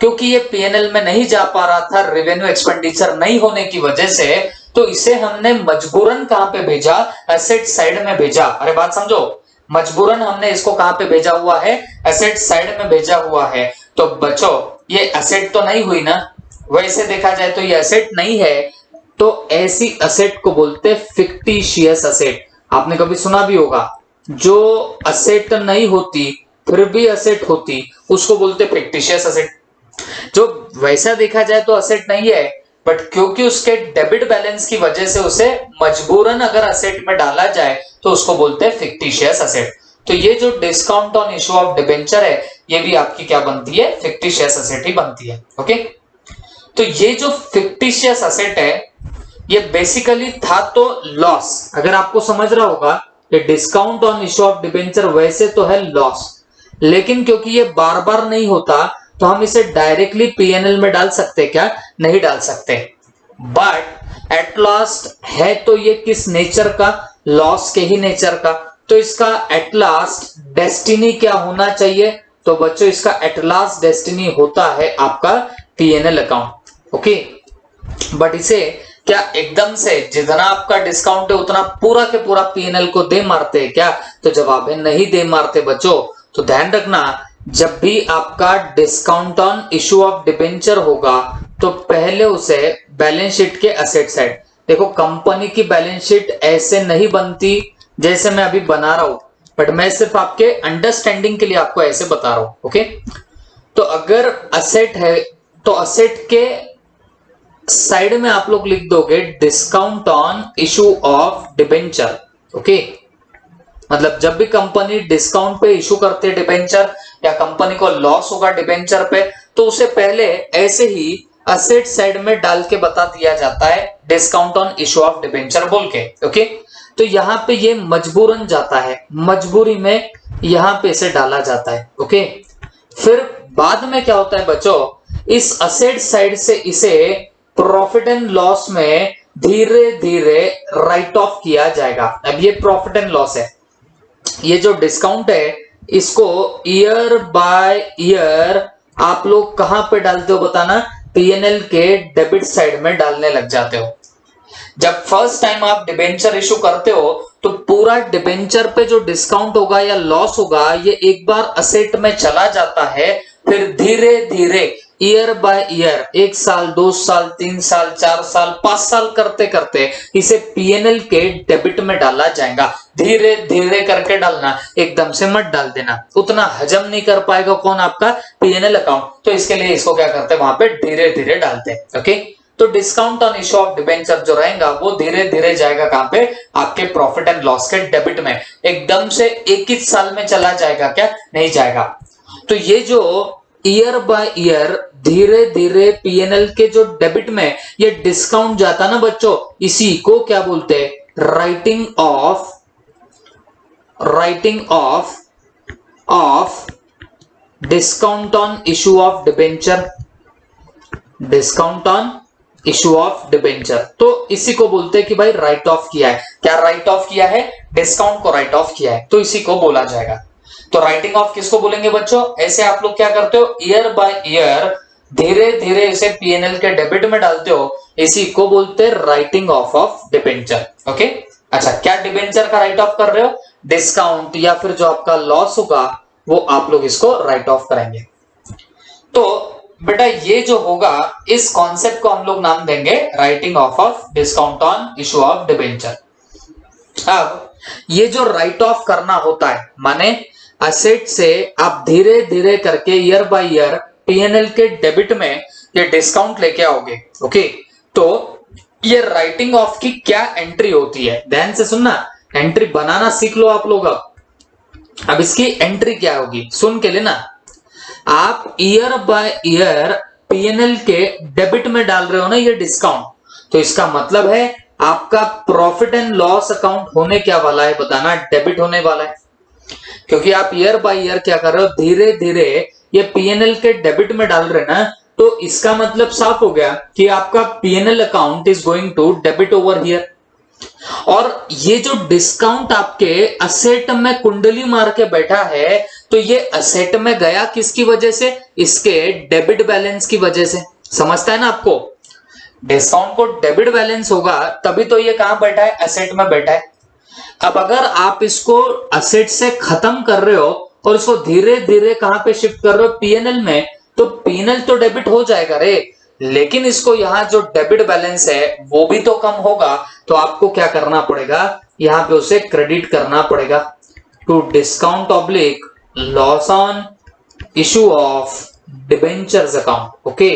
क्योंकि ये पीएनएल में नहीं जा पा रहा था रेवेन्यू एक्सपेंडिचर नहीं होने की वजह से, तो इसे हमने मजबूरन कहां पे भेजा, एसेट साइड में भेजा। अरे बात समझो, मजबूरन हमने इसको कहां पे भेजा हुआ है, एसेट साइड में भेजा हुआ है। तो बच्चों ये एसेट तो नहीं हुई ना, वैसे देखा जाए तो ये एसेट नहीं है, तो ऐसी एसेट को बोलते फिक्टिशियस एसेट। आपने कभी सुना भी होगा, जो एसेट नहीं होती फिर भी एसेट होती, उसको बोलते फिक्टिशियस एसेट। जो वैसा देखा जाए तो एसेट नहीं है, बट क्योंकि उसके डेबिट बैलेंस की वजह से उसे मजबूरन अगर एसेट में डाला जाए तो उसको बोलते हैं फिक्टिशियस एसेट। तो ये जो discount on issue of debenture है, ये भी आपकी क्या बनती है, फिक्टिशियस एसेट ही बनती है। ओके, तो ये जो फिक्टिशियस एसेट है, ये बेसिकली था तो लॉस। अगर आपको समझ रहा होगा, ये discount on issue of debenture वैसे तो है लॉस, लेकिन क्योंकि ये बार बार नहीं होता तो हम इसे डायरेक्टली पीएनएल में डाल सकते क्या, नहीं डाल सकते। बट एट लास्ट है तो ये किस नेचर का, लॉस के ही नेचर का। तो इसका एट लास्ट डेस्टिनी क्या होना चाहिए, तो बच्चों इसका एट लास्ट डेस्टिनी होता है आपका पीएनएल अकाउंट। ओके, बट इसे क्या एकदम से जितना आपका डिस्काउंट है उतना पूरा के पूरा पीएनएल को दे मारते हैं क्या, तो जवाब है नहीं दे मारते बच्चों। तो ध्यान रखना, जब भी आपका discount on issue of debenture होगा तो पहले उसे बैलेंस शीट के एसेट साइड, देखो कंपनी की बैलेंस शीट ऐसे नहीं बनती जैसे मैं अभी बना रहा हूं, बट मैं सिर्फ आपके अंडरस्टैंडिंग के लिए आपको ऐसे बता रहा हूं। ओके, तो अगर असेट है तो असेट के साइड में आप लोग लिख दोगे discount on issue of debenture. Okay, मतलब जब भी कंपनी डिस्काउंट पे इशू करते डिबेंचर या कंपनी को लॉस होगा डिबेंचर पे, तो उसे पहले ऐसे ही असेट साइड में डाल के बता दिया जाता है discount on issue of debenture बोल के। ओके, तो यहां पे ये मजबूरन जाता है, मजबूरी में यहां पे इसे डाला जाता है। ओके, फिर बाद में क्या होता है बच्चों, इस असेट साइड से इसे प्रॉफिट एंड लॉस में धीरे धीरे राइट ऑफ किया जाएगा। अब ये प्रॉफिट एंड लॉस है, ये जो डिस्काउंट है इसको ईयर बाय ईयर आप लोग कहां पे डालते हो बताना, पीएनएल के डेबिट साइड में डालने लग जाते हो। जब फर्स्ट टाइम आप डिबेंचर इशू करते हो तो पूरा डिबेंचर पे जो डिस्काउंट होगा या लॉस होगा ये एक बार असेट में चला जाता है, फिर धीरे धीरे ईयर बाय ईयर, 1 साल 2 साल 3 साल 4 साल 5 साल करते करते इसे पीएनएल के डेबिट में डाला जाएगा। धीरे धीरे करके डालना, एकदम से मत डाल देना, उतना हजम नहीं कर पाएगा कौन, आपका पीएनएल अकाउंट। तो इसके लिए इसको क्या करते हैं, वहां पे धीरे धीरे डालते हैं। ओके, तो discount on issue of debenture जो रहेगा वो धीरे धीरे जाएगा कहां पे, आपके प्रॉफिट एंड लॉस के डेबिट में। एकदम से एक ही साल में चला जाएगा क्या, नहीं जाएगा। तो ये जो ईयर बाय ईयर धीरे धीरे पीएनएल के जो डेबिट में ये डिस्काउंट जाता ना बच्चों, इसी को क्या बोलते हैं, writing of discount on issue of debenture, discount on issue of debenture. तो इसी को बोलते हैं कि भाई राइट ऑफ किया है। क्या राइट ऑफ किया है, डिस्काउंट को राइट ऑफ किया है, तो इसी को बोला जाएगा। तो राइटिंग ऑफ किसको बोलेंगे बच्चों, ऐसे आप लोग क्या करते हो, ईयर बाय ईयर धीरे धीरे इसे पीएनएल के डेबिट में डालते हो, इसी को बोलते हैं राइटिंग ऑफ डिबेंचर। ओके, अच्छा क्या डिबेंचर का राइट ऑफ कर रहे हो, डिस्काउंट या फिर जो आपका लॉस होगा वो आप लोग इसको राइट ऑफ करेंगे। तो बेटा ये जो होगा इस कॉन्सेप्ट को हम लोग नाम देंगे writing of discount on issue of debenture. अब ये जो राइट ऑफ करना होता है माने असेट से आप धीरे धीरे करके ईयर बाय ईयर पीएनएल के डेबिट में ये डिस्काउंट लेके आओगे। ओके, तो ये राइटिंग ऑफ की क्या एंट्री होती है, ध्यान से सुनना, एंट्री बनाना सीख लो आप लोग। अब इसकी एंट्री क्या होगी सुन के लेना। आप ईयर बाय ईयर पीएनएल के डेबिट में डाल रहे हो ना ये डिस्काउंट, तो इसका मतलब है आपका प्रॉफिट एंड लॉस अकाउंट होने क्या वाला है बताना, डेबिट होने वाला है। क्योंकि आप ईयर बाय ईयर क्या कर रहे हो, धीरे धीरे ये पीएनएल के डेबिट में डाल रहे ना, तो इसका मतलब साफ हो गया कि आपका PNL account is going to debit over here. और ये जो डिस्काउंट आपके असेट में कुंडली मार के बैठा है, तो ये असेट में गया किसकी वजह से, इसके डेबिट बैलेंस की वजह से। समझता है ना आपको, डिस्काउंट को डेबिट बैलेंस होगा तभी तो ये कहां बैठा है, असेट में बैठा है। अब अगर आप इसको असेट से खत्म कर रहे हो और इसको धीरे धीरे कहां पे शिफ्ट कर रहे हो, पीएनएल में, तो पीएनएल तो डेबिट हो जाएगा रे, लेकिन इसको यहां जो डेबिट बैलेंस है वो भी तो कम होगा, तो आपको क्या करना पड़ेगा, यहां पे उसे क्रेडिट करना पड़ेगा to discount oblique loss on issue of debentures account. Okay,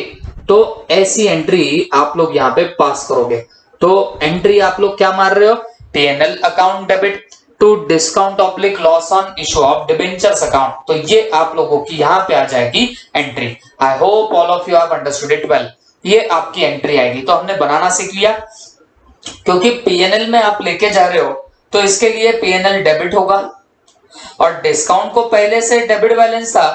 तो ऐसी एंट्री आप लोग यहां पे पास करोगे। तो एंट्री आप लोग क्या मार रहे हो, PNL account debit to discount oblique loss on issue of debentures account, तो ये आप लोगों की यहां पे आ जाएगी entry. I hope all of you have understood it well. ये आपकी एंट्री आएगी। तो हमने बनाना सीख लिया, क्योंकि पीएनएल में आप लेके जा रहे हो तो इसके लिए पीएनएल डेबिट होगा, और डिस्काउंट को पहले से डेबिट बैलेंस था,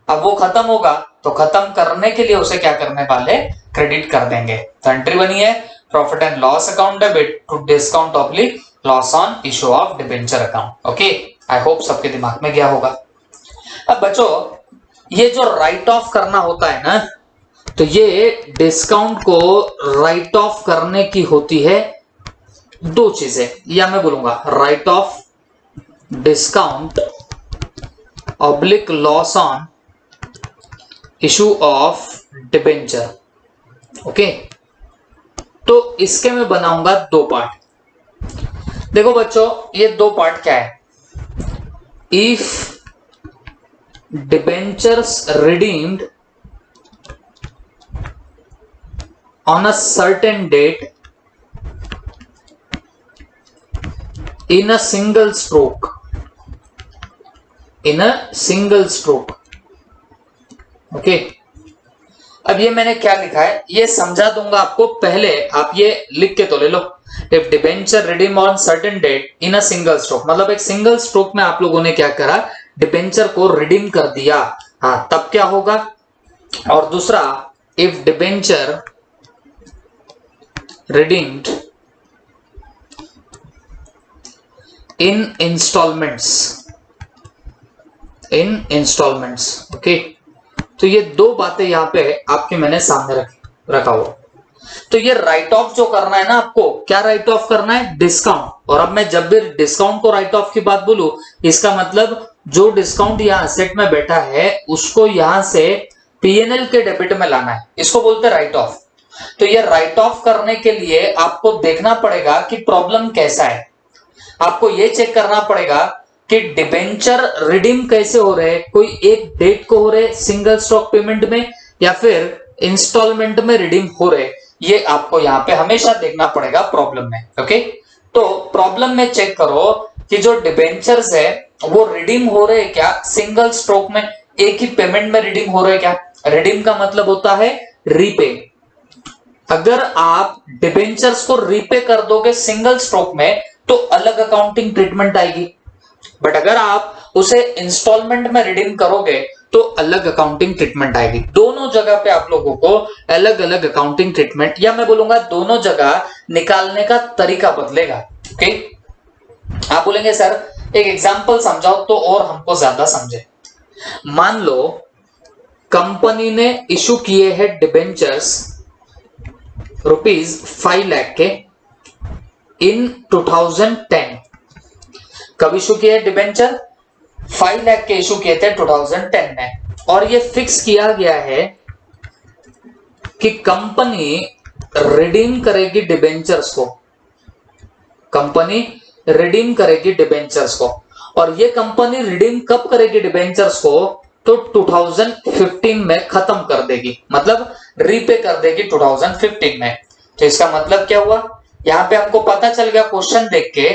अब वो खत्म होगा, तो खत्म करने के लिए उसे क्या करने वाले, क्रेडिट कर देंगे। तो एंट्री बनी है profit and loss account debit to discount oblique loss on issue of debenture account. Okay, I hope सबके दिमाग में गया होगा। अब बच्चों ये जो राइट ऑफ करना होता है ना, तो ये डिस्काउंट को राइट ऑफ करने की होती है दो चीजें, या मैं बोलूंगा right of discount oblique loss on issue of debenture. Okay, तो इसके मैं बनाऊंगा दो पार्ट। देखो बच्चों ये दो पार्ट क्या है, if debentures redeemed on a certain date in a single stroke, okay. अब ये मैंने क्या लिखा है ये समझा दूंगा आपको, पहले आप ये लिख के तो ले लो। If debenture redeem on certain date in a single stroke, मतलब एक सिंगल स्ट्रोक में आप लोगों ने क्या करा, डिबेंचर को रिडीम कर दिया, हाँ तब क्या होगा। और दूसरा, if debenture redeemed in installments, okay. तो ये दो बातें यहां पे आपके मैंने सामने रखा हुआ। तो ये राइट ऑफ जो करना है ना आपको, क्या राइट ऑफ करना है, डिस्काउंट। और अब मैं जब भी डिस्काउंट को राइट ऑफ की बात बोलूं, इसका मतलब जो डिस्काउंट यहां असेट में बैठा है उसको यहां से पीएनएल के डेबिट में लाना है, इसको बोलते हैं राइट ऑफ। तो ये राइट ऑफ करने के लिए आपको देखना पड़ेगा कि प्रॉब्लम कैसा है। आपको ये चेक करना पड़ेगा कि डिबेंचर रिडीम कैसे हो रहे हैं, कोई एक डेट को हो रहे सिंगल स्टॉक पेमेंट में, या फिर इंस्टॉलमेंट में रिडीम हो रहे, ये आपको यहां पे हमेशा देखना पड़ेगा प्रॉब्लम में। ओके, तो प्रॉब्लम में चेक करो कि जो डिबेंचर्स है वो रिडीम हो रहे क्या सिंगल स्ट्रोक में, एक ही पेमेंट में रिडीम हो रहे क्या। रिडीम का मतलब होता है रीपे। अगर आप डिबेंचर्स को रीपे कर दोगे सिंगल स्ट्रोक में तो अलग अकाउंटिंग ट्रीटमेंट आएगी, बट अगर आप उसे इंस्टॉलमेंट में रिडीम करोगे तो अलग अकाउंटिंग ट्रीटमेंट आएगी। दोनों जगह पे आप लोगों को अलग अलग अकाउंटिंग ट्रीटमेंट, या मैं बोलूंगा दोनों जगह निकालने का तरीका बदलेगा। ओके, आप बोलेंगे सर एक एग्जांपल समझाओ तो और हमको ज्यादा समझे। मान लो कंपनी ने इशू किए हैं डिबेंचर्स ₹5 लाख के इन 2010। कब इशू किए डिबेंचर? 5 लाख के इशू किए थे 2010 में, और ये फिक्स किया गया है कि कंपनी रिडीम करेगी डिबेंचर्स को, कंपनी रिडीम करेगी डिबेंचर्स को। और ये कंपनी रिडीम कब करेगी डिबेंचर्स को? तो 2015 में खत्म कर देगी, मतलब रीपे कर देगी 2015 में। तो इसका मतलब क्या हुआ? यहां पे आपको पता चल गया क्वेश्चन देख के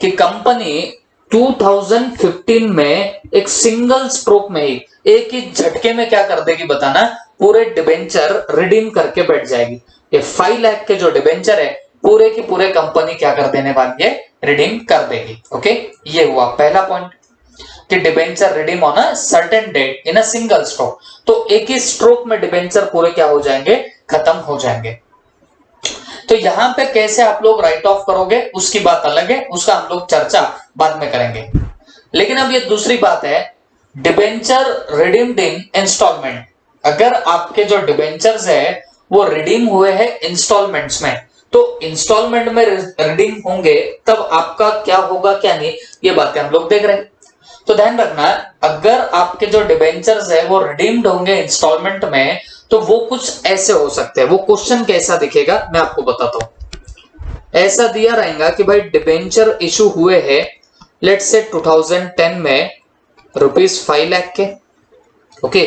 कि कंपनी 2015 में एक सिंगल स्ट्रोक में ही, एक ही झटके में क्या कर देगी बताना? पूरे डिबेंचर रिडीम करके बैठ जाएगी। ये 5 लाख के जो डिबेंचर है पूरे की पूरे कंपनी क्या कर देने वाली है? रिडीम कर देगी। ओके, ये हुआ पहला पॉइंट कि debenture redeem on a certain date in a single stroke. तो एक ही स्ट्रोक में डिबेंचर पूरे क्या हो जाएंगे? खत्म हो जाएंगे। तो यहां पे कैसे आप लोग राइट ऑफ करोगे उसकी बात अलग है, उसका हम लोग चर्चा बाद में करेंगे। लेकिन अब ये दूसरी बात है, डिबेंचर रिडीम्ड इन इंस्टॉलमेंट। अगर आपके जो डिबेंचर्स है वो रिडीम हुए हैं इंस्टॉलमेंट्स में, तो इंस्टॉलमेंट में रिडीम होंगे तब आपका क्या होगा क्या नहीं, ये बातें हम लोग देख रहे हैं। तो ध्यान रखना, अगर आपके जो डिबेंचर्स है वो रिडीम्ड होंगे इंस्टॉलमेंट में तो वो कुछ ऐसे हो सकते हैं। वो क्वेश्चन कैसा दिखेगा मैं आपको बताता हूं। ऐसा दिया रहेगा कि भाई डिबेंचर इशू हुए हैं लेट्स से 2010 में ₹5 लाख के। ओके,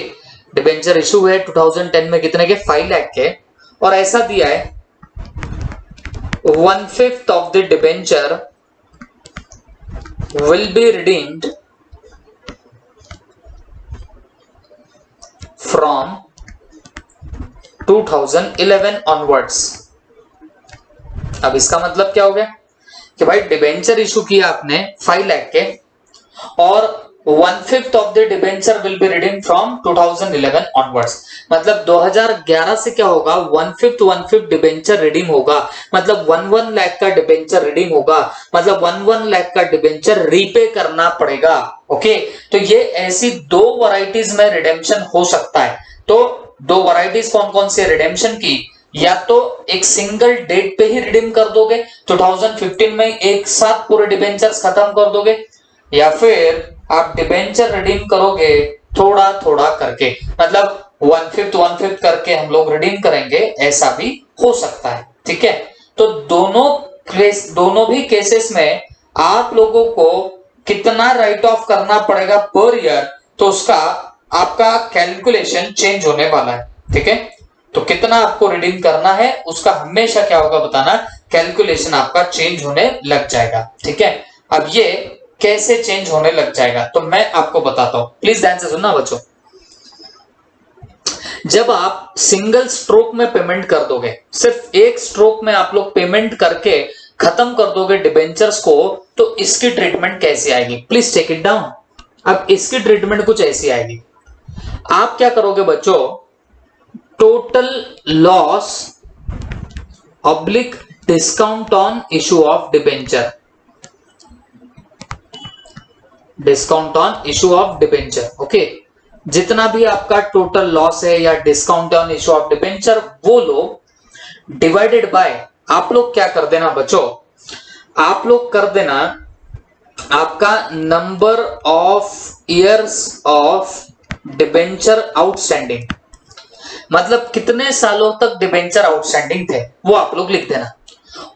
डिबेंचर इशू हुए 2010 में कितने के? 5 लाख के। और ऐसा दिया है 1/5 of the debenture will be redeemed from 2011 onwards। अब इसका मतलब क्या हो गया कि भाई डिबेंचर इशू किया आपने 5 लाख के और 1/5 of the debenture will be redeemed from 2011 onwards। मतलब 2011 से क्या होगा? 1/5 डिबेंचर रिडीम होगा, मतलब 1 लाख का डिबेंचर रिडीम होगा, मतलब 1 लाख का डिबेंचर रीपे करना पड़ेगा। ओके, तो ये ऐसी दो वैरायटीज में रिडेम्पशन हो सकता है। तो दो वैरायटीज कौन कौन सी रिडेम्पशन की? या तो एक सिंगल डेट पे ही रिडीम कर दोगे 2015 में, एक साथ पूरे डिबेंचर्स खत्म कर दोगे, या फिर आप डिबेंचर रिडीम करोगे थोड़ा थोड़ा करके, मतलब 1/5 करके हम लोग रिडीम करेंगे, ऐसा भी हो सकता है। ठीक है, तो दोनों भी केसेस में आप लोगों को कितना राइट ऑफ करना पड़ेगा पर ईयर, तो उसका आपका कैलकुलेशन चेंज होने वाला है। ठीक है, तो कितना आपको रिडीम करना है उसका हमेशा क्या होगा बताना? कैलकुलेशन आपका चेंज होने लग जाएगा। ठीक है, अब ये कैसे चेंज होने लग जाएगा तो मैं आपको बताता हूं, प्लीज ध्यान से सुनना बच्चों। जब आप सिंगल स्ट्रोक में पेमेंट कर दोगे, सिर्फ एक स्ट्रोक में आप लोग पेमेंट करके खत्म कर दोगे डिबेंचर्स को, तो इसकी ट्रीटमेंट कैसी आएगी? Please take it down. अब इसकी ट्रीटमेंट कुछ ऐसी आएगी। आप क्या करोगे बच्चों? Total loss oblique discount on issue of debenture, discount on issue of debenture. Okay, जितना भी आपका टोटल लॉस है या discount on issue of debenture वो लो, डिवाइडेड बाय, आप लोग क्या कर देना बच्चों? आप लोग कर देना आपका number of years of debenture outstanding, मतलब कितने सालों तक डिबेंचर आउटस्टैंडिंग थे वो आप लोग लिख देना।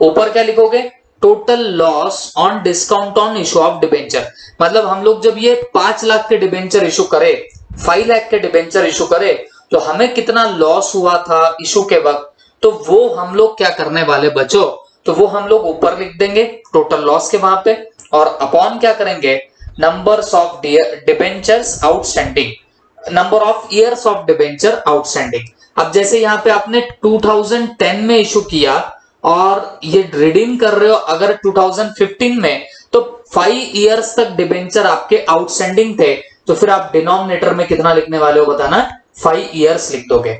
ऊपर क्या लिखोगे? Total loss on discount on issue of debenture, मतलब हम लोग जब ये 5 लाख के डिबेंचर इशू करे, 5 लाख के डिबेंचर इशू करे, तो हमें कितना लॉस हुआ था इशू के वक्त, तो वो हम लोग क्या करने वाले बच्चों? तो वो हम लोग ऊपर लिख देंगे टोटल लॉस के वहां पे, और अपॉन क्या करेंगे? Numbers of debentures outstanding, number of years of debenture outstanding. अब जैसे यहाँ पे आपने 2010 में इशू किया और ये रिडीम कर रहे हो अगर 2015 में, तो 5 इयर्स तक डिबेंचर आपके आउटस्टैंडिंग थे, तो फिर आप डिनोमिनेटर में कितना लिखने वाले हो बताना? 5 इयर्स लिख दोगे।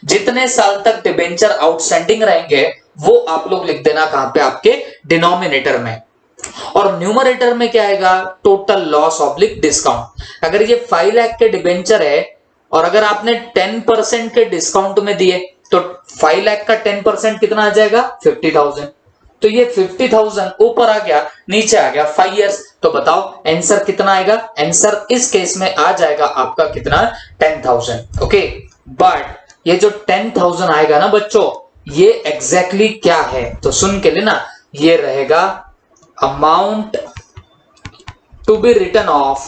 जितने साल तक डिबेंचर आउटस्टैंडिंग रहेंगे वो आप लोग लिख देना कहां पे? आपके डिनोमिनेटर में। और न्यूमरेटर में क्या आएगा? Total loss oblique discount. अगर ये 5 लाख के डिबेंचर है और अगर आपने 10% के डिस्काउंट में दिए तो 5 लाख का 10% कितना आ जाएगा? 50,000। तो ये 50,000 ऊपर आ गया, नीचे आ गया 5 इयर्स, तो बताओ आंसर कितना आएगा? आंसर इस केस में आ जाएगा आपका कितना? 10,000। ओके, बट ये जो 10,000 आएगा ना बच्चों, ये एग्जैक्टली क्या है? तो सुन के लेना, ये रहेगा amount to be return off,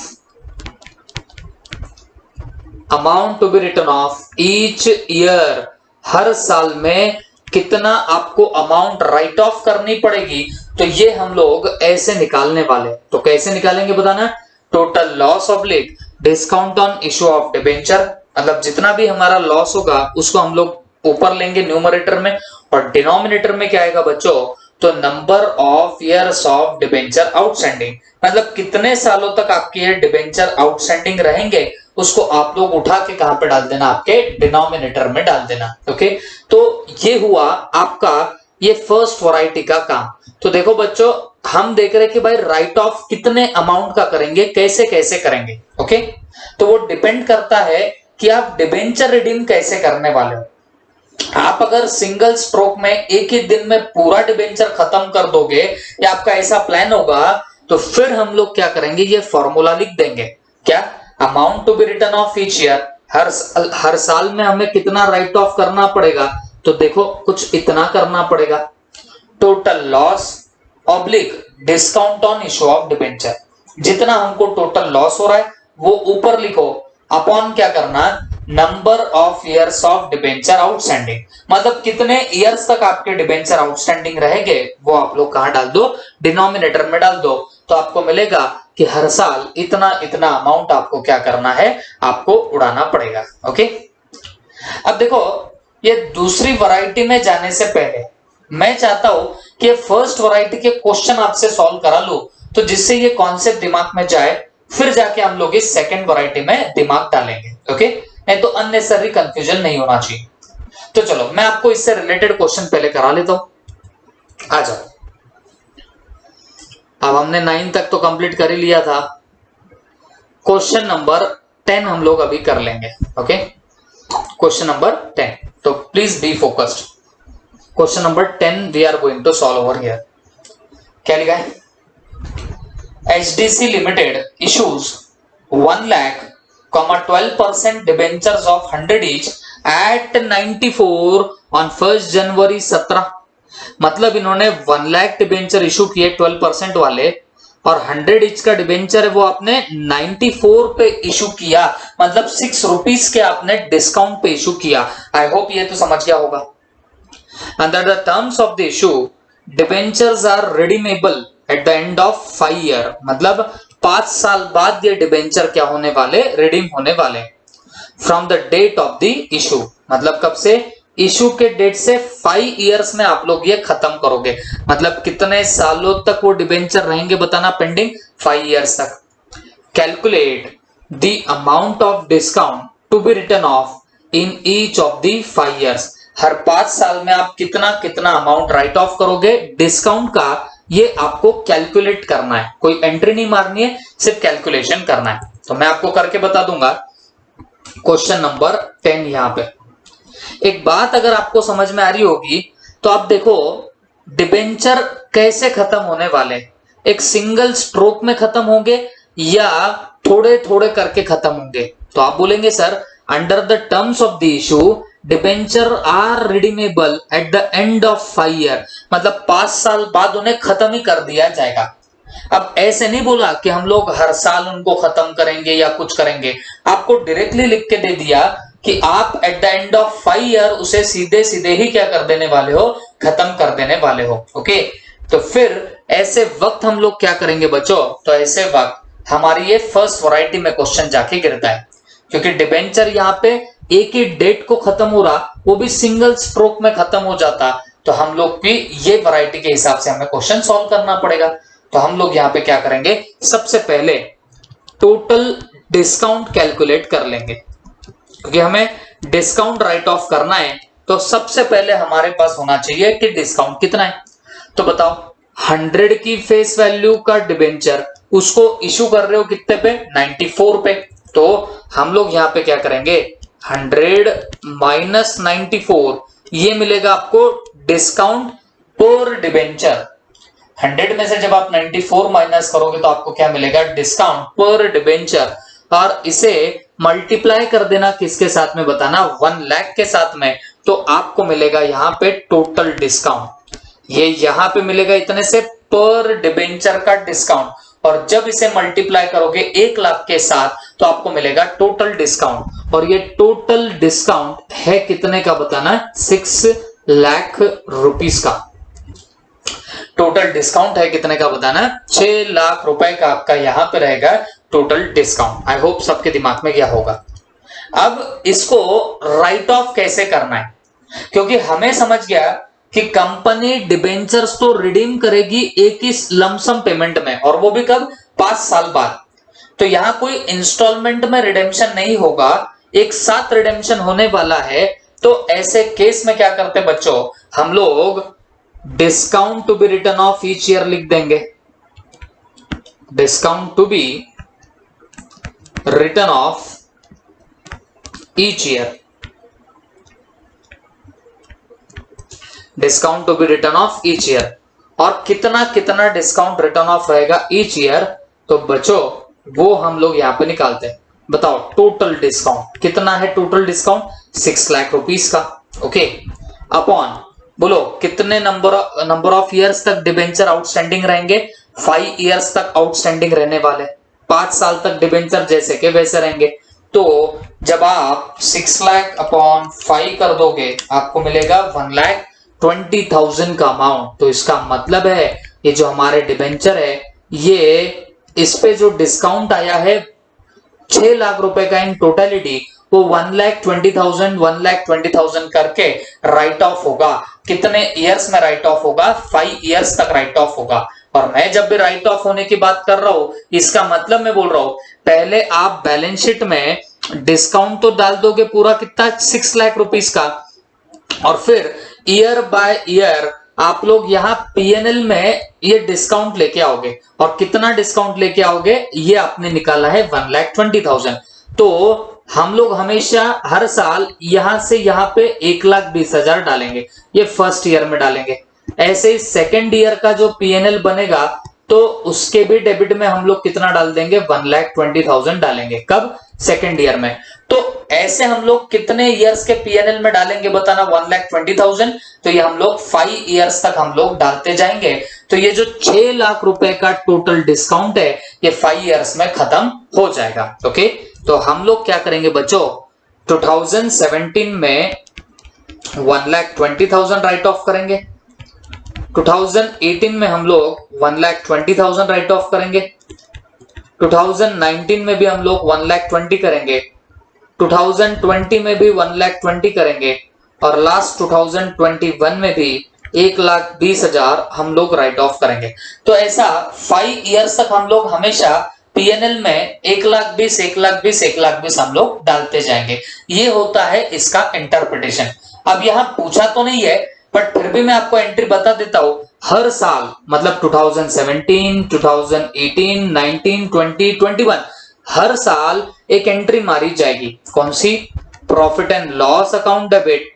amount to be return of each year, हर साल में कितना आपको अमाउंट राइट ऑफ करनी पड़ेगी। तो ये हम लोग ऐसे निकालने वाले। तो कैसे निकालेंगे बताना? Total loss oblique discount on issue of debenture, मतलब जितना भी हमारा लॉस होगा उसको हम लोग ऊपर लेंगे न्यूमरेटर में, और डिनोमिनेटर में क्या आएगा बच्चों? तो number of years of debenture outstanding, मतलब कितने सालों तक आपके ये डिबेंचर आउटस्टैंडिंग रहेंगे, उसको आप लोग उठा के कहां पे डाल देना? आपके डिनोमिनेटर में डाल देना। ओके, तो ये हुआ आपका ये फर्स्ट वैरायटी का काम। तो देखो बच्चों, हम देख रहे हैं कि भाई राइट ऑफ कितने अमाउंट का करेंगे, कैसे कैसे करेंगे। ओके, तो वो डिपेंड करता है कि आप डिबेंचर रिडीम कैसे करने वाले हो। आप अगर सिंगल स्ट्रोक में एक ही दिन में पूरा डिबेंचर खत्म कर दोगे, या आपका ऐसा प्लान होगा, तो फिर हम लोग क्या करेंगे? ये फॉर्मूला लिख देंगे। क्या? Amount to be return of each year, हर साल में हमें कितना राइट ऑफ करना पड़ेगा? तो देखो कुछ इतना करना पड़ेगा। Total loss oblique discount on issue of debenture, जितना हमको टोटल लॉस हो रहा है वो ऊपर लिखो, अपॉन क्या करना? Number of years of debenture outstanding, मतलब कितने ईयर्स तक आपके डिबेंचर आउटस्टैंडिंग रहेंगे, वो आप लोग कहां डाल दो? डिनोमिनेटर में डाल दो। तो आपको मिलेगा कि हर साल इतना इतना अमाउंट आपको क्या करना है? आपको उड़ाना पड़ेगा। ओके, अब देखो, ये दूसरी वैरायटी में जाने से पहले मैं चाहता हूं कि ये फर्स्ट वैरायटी के क्वेश्चन आपसे सॉल्व करा लो, तो जिससे ये कॉन्सेप्ट दिमाग में जाए, फिर जाके हम लोग इस सेकंड वैरायटी में दिमाग डालेंगे। ओके, नहीं तो अननेसेसरी कंफ्यूजन नहीं होना चाहिए। तो चलो मैं आपको इससे रिलेटेड क्वेश्चन पहले करा लेता हूं। आ जाओ, अब हमने 9 तक तो कंप्लीट कर ही लिया था, क्वेश्चन नंबर 10 हम लोग अभी कर लेंगे। ओके, क्वेश्चन नंबर 10, तो please be focused. Question number 10 we are going to solve over here. क्या लिखा है? HDC limited issues 1 lakh 12% debentures of 100 each at 94 on 1st January 17। मतलब इन्होंने 1 लाख डिबेंचर इशू किए 12% वाले, और 100 इंच का डिबेंचर है वो आपने 94 पे इशू किया, मतलब 6 रुपीस के आपने डिस्काउंट पे इशू किया। आई होप ये तो समझ गया होगा। Under the terms of the issue debentures are redeemable at the end of 5 year, मतलब 5 साल बाद ये डिबेंचर क्या होने वाले? रिडीम होने वाले। From the date of the issue, मतलब कब से? इशू के डेट से 5 इयर्स में आप लोग ये खत्म करोगे, मतलब कितने सालों तक वो डिबेंचर रहेंगे बताना पेंडिंग? 5 इयर्स तक। Calculate the amount of discount to be return off in each of the 5 years, हर 5 साल में आप कितना कितना अमाउंट राइट ऑफ करोगे डिस्काउंट का, ये आपको कैलकुलेट करना है। कोई एंट्री नहीं मारनी है, सिर्फ कैलकुलेशन करना है। तो मैं आपको करके बता दूंगा। क्वेश्चन नंबर 10 यहां पे एक बात अगर आपको समझ में आ रही होगी, तो आप देखो डिबेंचर कैसे खत्म होने वाले, एक सिंगल स्ट्रोक में खत्म होंगे या थोड़े थोड़े करके खत्म होंगे? तो आप बोलेंगे sir under the terms of the issue debenture are redeemable at the end of 5 year, मतलब 5 साल बाद उन्हें खत्म ही कर दिया जाएगा। अब ऐसे नहीं बोला कि हम लोग हर साल उनको खत्म करेंगे या कुछ करेंगे, आपको डायरेक्टली लिख के दे दिया कि आप eight the end of 5 year उसे सीधे सीधे ही क्या कर देने वाले हो? खत्म कर देने वाले हो। ओके, तो फिर ऐसे वक्त हम लोग क्या करेंगे बच्चों? तो ऐसे वक्त हमारी ये फर्स्ट वैरायटी में क्वेश्चन जाके गिरता है, क्योंकि डिबेंचर यहाँ पे एक ही डेट को खत्म हो रहा, वो भी सिंगल स्ट्रोक में खत्म हो जाता, तो हम लोग भी ये वैरायटी के हिसाब से हमें क्वेश्चन सॉल्व करना पड़ेगा। तो हम लोग यहाँ पे क्या करेंगे? सबसे पहले टोटल डिस्काउंट कैलकुलेट कर लेंगे, क्योंकि हमें डिस्काउंट राइट ऑफ करना है। तो सबसे पहले हमारे पास होना चाहिए कि डिस्काउंट कितना है। तो बताओ 100 की फेस वैल्यू का डिबेंचर उसको इशू कर रहे हो कितने पे? 94 पे। तो हम लोग यहाँ पे क्या करेंगे? 100 माइनस 94, ये मिलेगा आपको डिस्काउंट पर डिबेंचर। 100 में से जब आप 94 माइनस करोगे तो आपको क्या मिलेगा, डिस्काउंट पर डिबेंचर, और इसे मल्टीप्लाई कर देना किसके साथ में बताना, 1 लाख के साथ में, तो आपको मिलेगा यहाँ पे टोटल डिस्काउंट। ये यहाँ पे मिलेगा इतने से पर डिबेंचर का डिस्काउंट, और जब इसे मल्टीप्लाई करोगे 1 लाख के साथ तो आपको मिलेगा टोटल डिस्काउंट, और ये टोटल डिस्काउंट है कितने का बताना, 6 लाख रुपीस का। टोटल डिस्काउंट है कितने का बताना, 6 लाख रुपए का आपका यहां पे रहेगा टोटल डिस्काउंट। आई होप सबके दिमाग में क्या होगा। अब इसको राइट ऑफ कैसे करना है, क्योंकि हमें समझ गया कि कंपनी डिबेंचर्स तो रिडीम करेगी एक ही लमसम पेमेंट में, और वो भी कब, 5 साल बाद। तो यहां कोई इंस्टॉलमेंट में रिडेम्पशन नहीं होगा, एक साथ रिडेम्पशन होने वाला है। तो ऐसे केस में क्या करते बच्चों, हम लोग discount to be return of each year लिख देंगे, discount to be return of each year, discount to be return of each year. और कितना कितना डिस्काउंट रिटर्न ऑफ रहेगा ईच ईयर, तो बच्चों वो हम लोग यहां पे निकालते हैं। बताओ टोटल डिस्काउंट कितना है, टोटल डिस्काउंट 6 लाख रुपीस का। ओके, अपॉन बोलो कितने नंबर ऑफ ईयर्स तक डिबेंचर आउटस्टैंडिंग रहेंगे, 5 ईयर्स तक आउटस्टैंडिंग रहने वाले, 5 साल तक डिबेंचर जैसे के वैसे रहेंगे। तो जब आप 6 लाख अपॉन 5 कर दोगे आपको मिलेगा 1,20,000 का अमाउंट। तो इसका मतलब है ये जो हमारे डिबेंचर है, ये इस पे जो डिस्काउंट आया है 6 लाख रुपए का इन टोटलिटी, वो 1,20,000 करके राइट ऑफ होगा। कितने ईयर्स में राइट ऑफ होगा, 5 ईयर्स तक राइट ऑफ होगा। और मैं जब भी राइट ऑफ होने की बात कर रहा हूं, इसका मतलब मैं बोल रहा हूं पहले आप बैलेंस शीट में डिस्काउंट तो डाल दोगे पूरा कितना, 6 लाख रुपीस का, और फिर ईयर बाय ईयर आप लोग यहाँ पीएनएल में ये डिस्काउंट लेके आओगे। और कितना डिस्काउंट लेके आओगे, ये आपने निकाला है 1,20,000। तो हम लोग हमेशा हर साल यहां से यहां पे 1,20,000 डालेंगे, ये फर्स्ट ईयर में डालेंगे। ऐसे ही सेकेंड ईयर का जो पीएनएल बनेगा तो उसके भी डेबिट में हम लोग कितना डाल देंगे, 1,20,000 डालेंगे। कब, सेकेंड ईयर में। तो ऐसे हम लोग कितने ईयर्स के पीएनएल में डालेंगे बताना, 1,20,000। तो ये हम लोग 5 ईयर्स तक हम लोग डालते जाएंगे। तो ये जो 6 लाख रुपए का टोटल डिस्काउंट है ये 5 ईयर्स में खत्म हो जाएगा। ओके, तो हम लोग क्या करेंगे बच्चों, 2017 में 1,20,000 राइट ऑफ करेंगे, 2018 में हम लोग 1,20,000 राइट ऑफ करेंगे, 2019 में भी हम लोग 1,20,000 करेंगे, 2020 में भी 1,20,000 करेंगे, और लास्ट 2021 में भी 1,20,000 हम लोग राइट ऑफ करेंगे। तो ऐसा 5 ईयर्स तक हम लोग हमेशा पीएनएल में 1,20,000 हम लोग डालते जाएंगे। ये होता है इसका इंटरप्रिटेशन। अब यहां पूछा तो नहीं है, बट फिर भी मैं आपको एंट्री बता देता हूं। हर साल मतलब 2017, 2018, 19, 20, 21 हर साल एक एंट्री मारी जाएगी। कौन सी, profit and loss account debit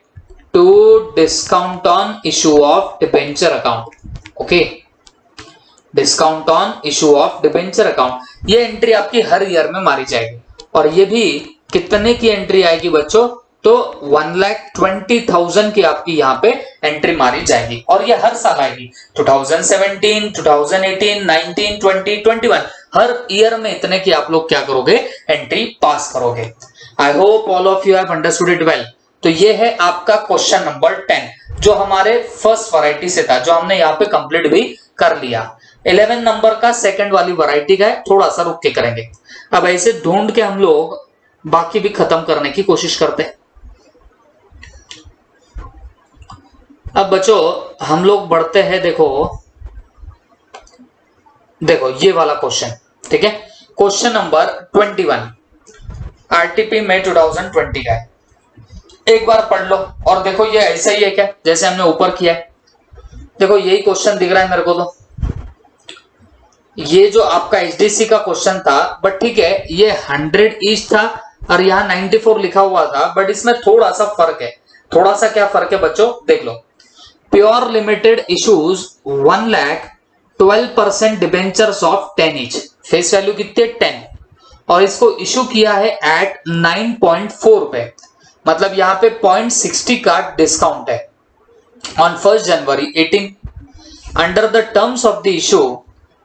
to discount on issue of debenture account. Okay, discount on issue of debenture account, ये एंट्री आपकी हर ईयर में मारी जाएगी। और ये भी कितने की एंट्री आएगी बच्चों, तो 1,20,000 की आपकी यहाँ पे एंट्री मारी जाएगी। और ये हर साल आएगी, 2017, 2018, 19, 20, 21 हर ईयर में इतने की आप लोग क्या करोगे, एंट्री पास करोगे। आई hope all of you have understood it well. तो ये है आपका क्वेश्चन नंबर 10 जो हमारे फर्स्ट वैरायटी से था, जो हमने यहाँ पे कंप्लीट भी कर लिया। 11 नंबर का सेकंड वाली वैरायटी का है, थोड़ा सा रुक के करेंगे। अब ऐसे ढूंढ के हम लोग बाकी भी खत्म करने की कोशिश करते हैं। अब बच्चों हम लोग बढ़ते हैं, देखो ये वाला क्वेश्चन, ठीक है। क्वेश्चन नंबर 21 आरटीपी में 2020 का है। एक बार पढ़ लो और देखो ये ऐसा ही है क्या जैसे हमने ऊपर किया है। देखो यही क्वेश्चन दिख रहा है मेरे को। तो ये जो आपका एचडीसी का क्वेश्चन था, बट ठीक है ये 100 ईच था और यहाँ 94 लिखा हुआ था, बट इसमें थोड़ा सा फर्क है। थोड़ा सा क्या फर्क है बच्चों, देख लो। Pure limited issues 1 lakh 12% debentures of 10 each, face value कितनी है 10, और इसको इशू किया है एट 9.4 पे, मतलब यहां पे 0.60 का डिस्काउंट है on 1 January 18। Under the terms of the issue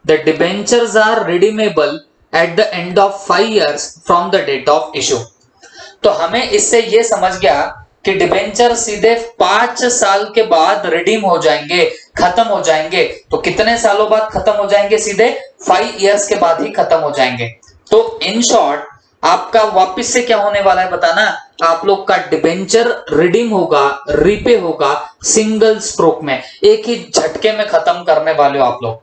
the debentures are redeemable at the end of 5 years from the date of issue. तो हमें इससे ये समझ गया कि डिबेंचर सीधे 5 साल के बाद रिडीम हो जाएंगे, खत्म हो जाएंगे। तो कितने सालों बाद खत्म हो जाएंगे? सीधे 5 years के बाद ही खत्म हो जाएंगे। तो इन शॉर्ट आपका वापस से क्या होने वाला है बताना, आप लोग का डिबेंचर रिडीम होगा, रीपे होगा सिंगल स्ट्रोक में, एक ही झटके में खत्म करने वाले हो आप लोग।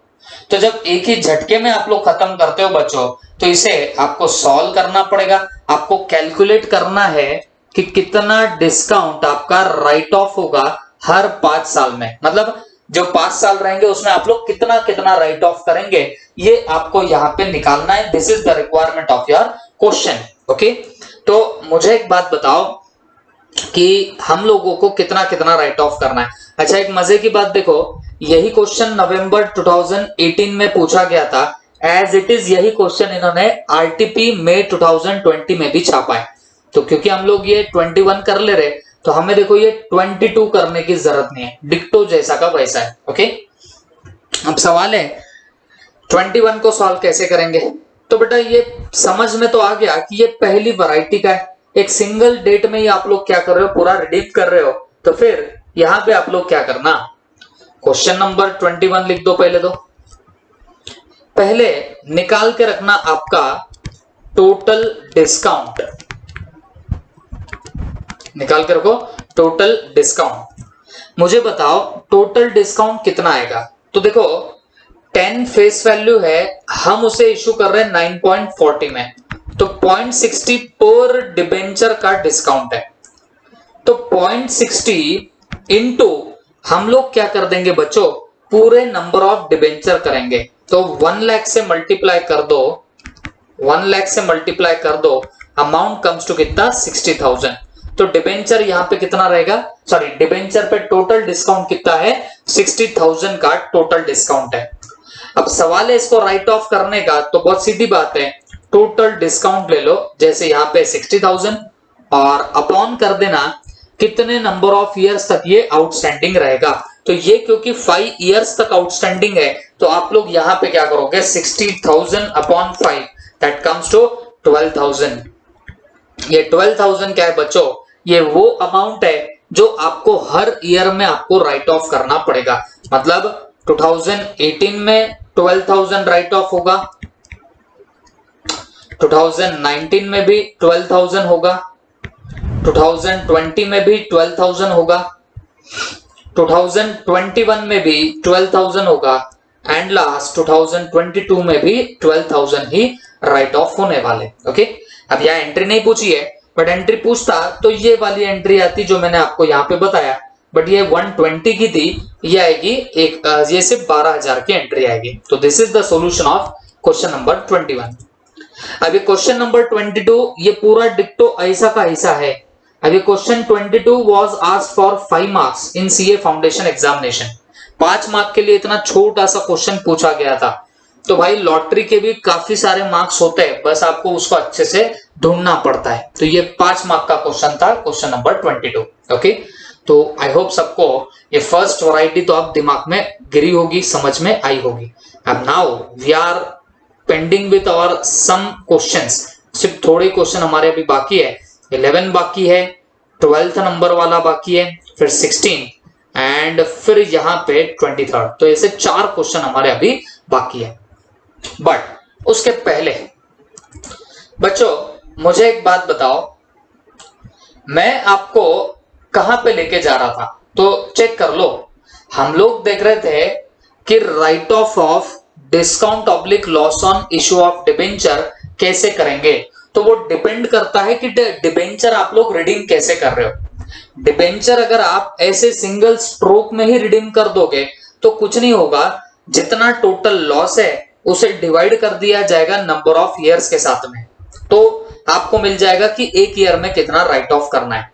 तो जब एक ही झटके में आप लोग खत्म करते हो बच्चों, तो इसे आपको सॉल्व करना पड़ेगा, आपको कैलकुलेट करना है कि कितना डिस्काउंट आपका राइट ऑफ होगा हर 5 साल में, मतलब जो 5 साल रहेंगे उसमें आप लोग कितना कितना राइट ऑफ करेंगे, ये आपको यहां पे निकालना है। This is the requirement of your question. Okay, तो मुझे एक बात बताओ कि हम लोगों को कितना कितना राइट ऑफ करना है। अच्छा, एक मजे की बात देखो, यही क्वेश्चन नवंबर 2018 में पूछा गया था, एज इट इज यही क्वेश्चन इन्होंने आरटीपी मई 2020 में भी छापा है। तो क्योंकि हम लोग ये 21 कर ले रहे, तो हमें देखो ये 22 करने की जरूरत नहीं है, डिक्टो जैसा का वैसा है। ओके, अब सवाल है 21 को सॉल्व कैसे करेंगे। तो बेटा ये समझ में तो आ गया कि ये पहली वैरायटी का है, एक सिंगल डेट में ही आप लोग क्या कर रहे हो, पूरा रिडीम कर रहे हो। तो फिर यहां पे आप लोग क्या करना, क्वेश्चन नंबर 21 लिख दो। पहले निकाल के रखना आपका टोटल डिस्काउंट, निकाल के रखो टोटल डिस्काउंट। मुझे बताओ टोटल डिस्काउंट कितना आएगा। तो देखो 10 फेस वैल्यू है, हम उसे इशू कर रहे हैं 9.40 में, तो 0.60 पर डिबेंचर का डिस्काउंट है। तो 0.60 इंटू हम लोग क्या कर देंगे बच्चों, पूरे नंबर ऑफ डिबेंचर करेंगे। तो 1 लाख से मल्टीप्लाई कर दो, 1 लाख से मल्टीप्लाई कर दो, अमाउंट कम्स टू कितना 60,000। तो डिबेंचर यहां पे कितना रहेगा, सॉरी डिबेंचर पे टोटल डिस्काउंट कितना है, 60,000 का टोटल डिस्काउंट है। अब सवाल है इसको राइट ऑफ करने का, तो बहुत सीधी बात है, टोटल डिस्काउंट ले लो, जैसे यहां पे 60,000 और अपॉन कर देना कितने नंबर ऑफ इयर्स तक ये आउटस्टैंडिंग रहेगा। तो ये क्योंकि 5 इयर्स तक आउटस्टैंडिंग है, तो आप लोग यहां पे क्या करोगे, 60,000 अपॉन 5, दैट कम्स टू 12,000। ये 12,000 क्या है बच्चों, ये वो अमाउंट है जो आपको हर ईयर में आपको राइट ऑफ करना पड़ेगा। मतलब 2018 में 12,000 राइट ऑफ होगा, 2019 में भी 12,000 होगा, 2020 में भी 12,000 होगा, 2021 में भी 12,000 होगा, एंड लास्ट 2022 में भी 12,000 ही राइट ऑफ होने वाले। ओके, अब यहां एंट्री नहीं पूछी है, बट एंट्री पूछता तो ये वाली एंट्री आती जो मैंने आपको यहां पे बताया, बट ये 120 की थी, ये आएगी एक, ये सिर्फ 12,000 की एंट्री आएगी। तो this is the solution of question number 21। अभी क्वेश्चन नंबर 22, ये पूरा डिक्टो ऐसा का ऐसा है। अभी question 22 was asked for 5 marks in CA foundation examination. 5 mark के लिए इतना छोटा सा क्वेश्चन पूछा गया था। तो भाई लॉटरी के भी काफी सारे मार्क्स होते हैं, बस आपको उसको अच्छे से ढूंढना पड़ता है। तो ये 5 मार्क का क्वेश्चन था, क्वेश्चन नंबर 22। ओके, तो आई होप सबको ये फर्स्ट वैरायटी तो आप दिमाग में गिरी होगी, समझ में आई होगी। अब now we are pending with our some questions, सिर्फ थोड़े क्वेश्चन हमारे अभी बाकी है। 11 बाकी है, 12th नंबर वाला बाकी है, फिर 16 एंड फिर यहां पे 23rd। तो ऐसे 4 क्वेश्चन हमारे अभी बाकी है। बट उसके पहले बच्चों मुझे एक बात बताओ, मैं आपको कहां पे लेके जा रहा था, तो चेक कर लो। हम लोग देख रहे थे कि right of discount oblique loss on issue of debenture कैसे करेंगे। तो वो डिपेंड करता है कि डिबेंचर आप लोग रिडीम कैसे कर रहे हो। डिबेंचर अगर आप ऐसे सिंगल स्ट्रोक में ही रिडीम कर दोगे तो कुछ नहीं होगा, जितना टोटल लॉस है उसे डिवाइड कर दिया जाएगा नंबर ऑफ ईयर्स के साथ में, तो आपको मिल जाएगा कि एक ईयर में कितना राइट ऑफ करना है।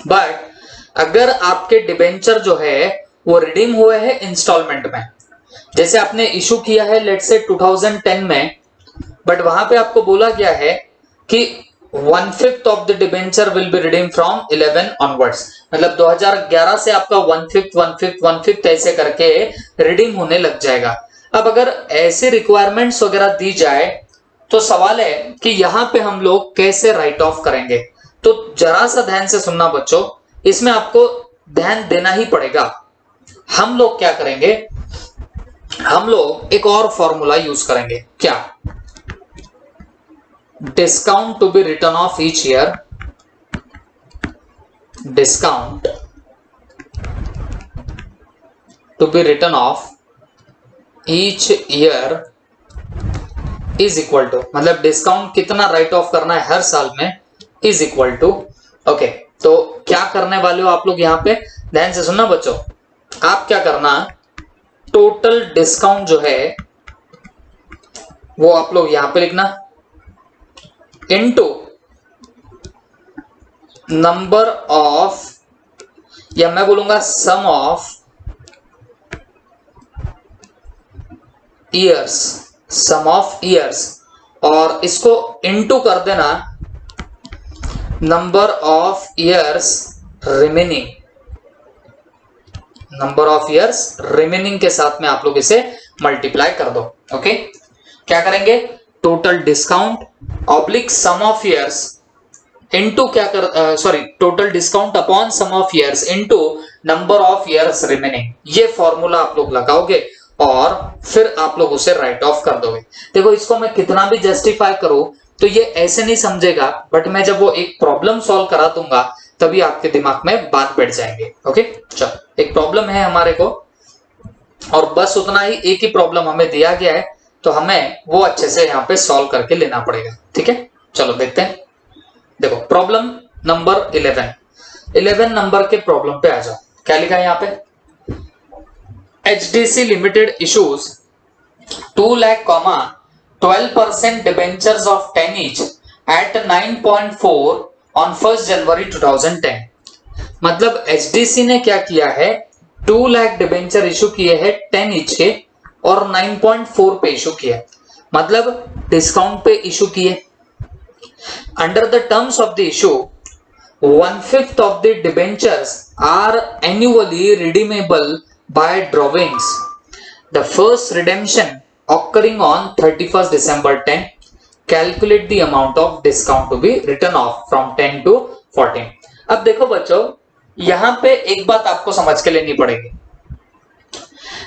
बट अगर आपके डिबेंचर जो है वो रिडीम हुए हैं इंस्टॉलमेंट में, जैसे आपने इशू किया है लेट्स से 2010 में, बट वहां पे आपको बोला गया है कि 1/5 of the debenture will be redeem from 11 onwards, मतलब 2011 से आपका 1/5 ऐसे करके रिडीम होने लग जाएगा। अब अगर ऐसे रिक्वायरमेंट्स वगैरह दी जाए तो सवाल है कि यहाँ पे हम लोग कैसे राइट ऑफ करेंगे। तो जरा सा ध्यान से सुनना बच्चों, इसमें आपको ध्यान देना ही पड़ेगा। हम लोग क्या करेंगे, हम लोग एक और फॉर्मूला यूज करेंगे। क्या? Discount to be return of each year, discount to be return of each year is equal to, मतलब डिस्काउंट कितना राइट ऑफ करना है हर साल में, इज इक्वल टू। ओके, तो क्या करने वाले हो आप लोग यहाँ पे, ध्यान से सुनना बच्चों। आप क्या करना, टोटल डिस्काउंट जो है वो आप लोग यहां पे लिखना, इनटू नंबर ऑफ, या मैं बोलूंगा sum of years, sum of years, और इसको इनटू कर देना number of years remaining, number of years remaining के साथ में आप लोग इसे मल्टीप्लाई कर दो। ओके, क्या करेंगे, total discount oblique sum of years into क्या कर, sorry, total discount upon sum of years into number of years remaining, ये फॉर्मूला आप लोग लगाओगे और फिर आप लोग उसे राइट ऑफ कर दोगे। देखो, इसको मैं कितना भी जस्टिफाई करूं तो ये ऐसे नहीं समझेगा, बट मैं जब वो एक प्रॉब्लम सॉल्व करा दूंगा तभी आपके दिमाग में बात बैठ जाएंगे। ओके, चलो, एक प्रॉब्लम है हमारे को और बस उतना ही, एक ही प्रॉब्लम हमें दिया गया है तो हमें वो अच्छे से यहाँ पे सॉल्व करके लेना पड़ेगा। ठीक है, चलो देखते हैं। देखो, प्रॉब्लम नंबर 11 नंबर के प्रॉब्लम पे आ जाओ। क्या लिखा है यहाँ पे, HDC limited issues 2 lakh 12% debentures of 10 each at 9.4 on 1st January 2010। मतलब HDC ने क्या किया है, 2 लाख डिबेंचर इशू किए हैं 10 each के और 9.4 पे इशू किया, मतलब डिस्काउंट पे इशू किए। Under the terms of the issue 1/5 of the debentures are annually redeemable by drawings. The first redemption occurring on 31st December 10. Calculate the amount of discount to be written off from 10 to 14. अब देखो बच्चों, यहां पे एक बात आपको समझ के लेनी पड़ेगी,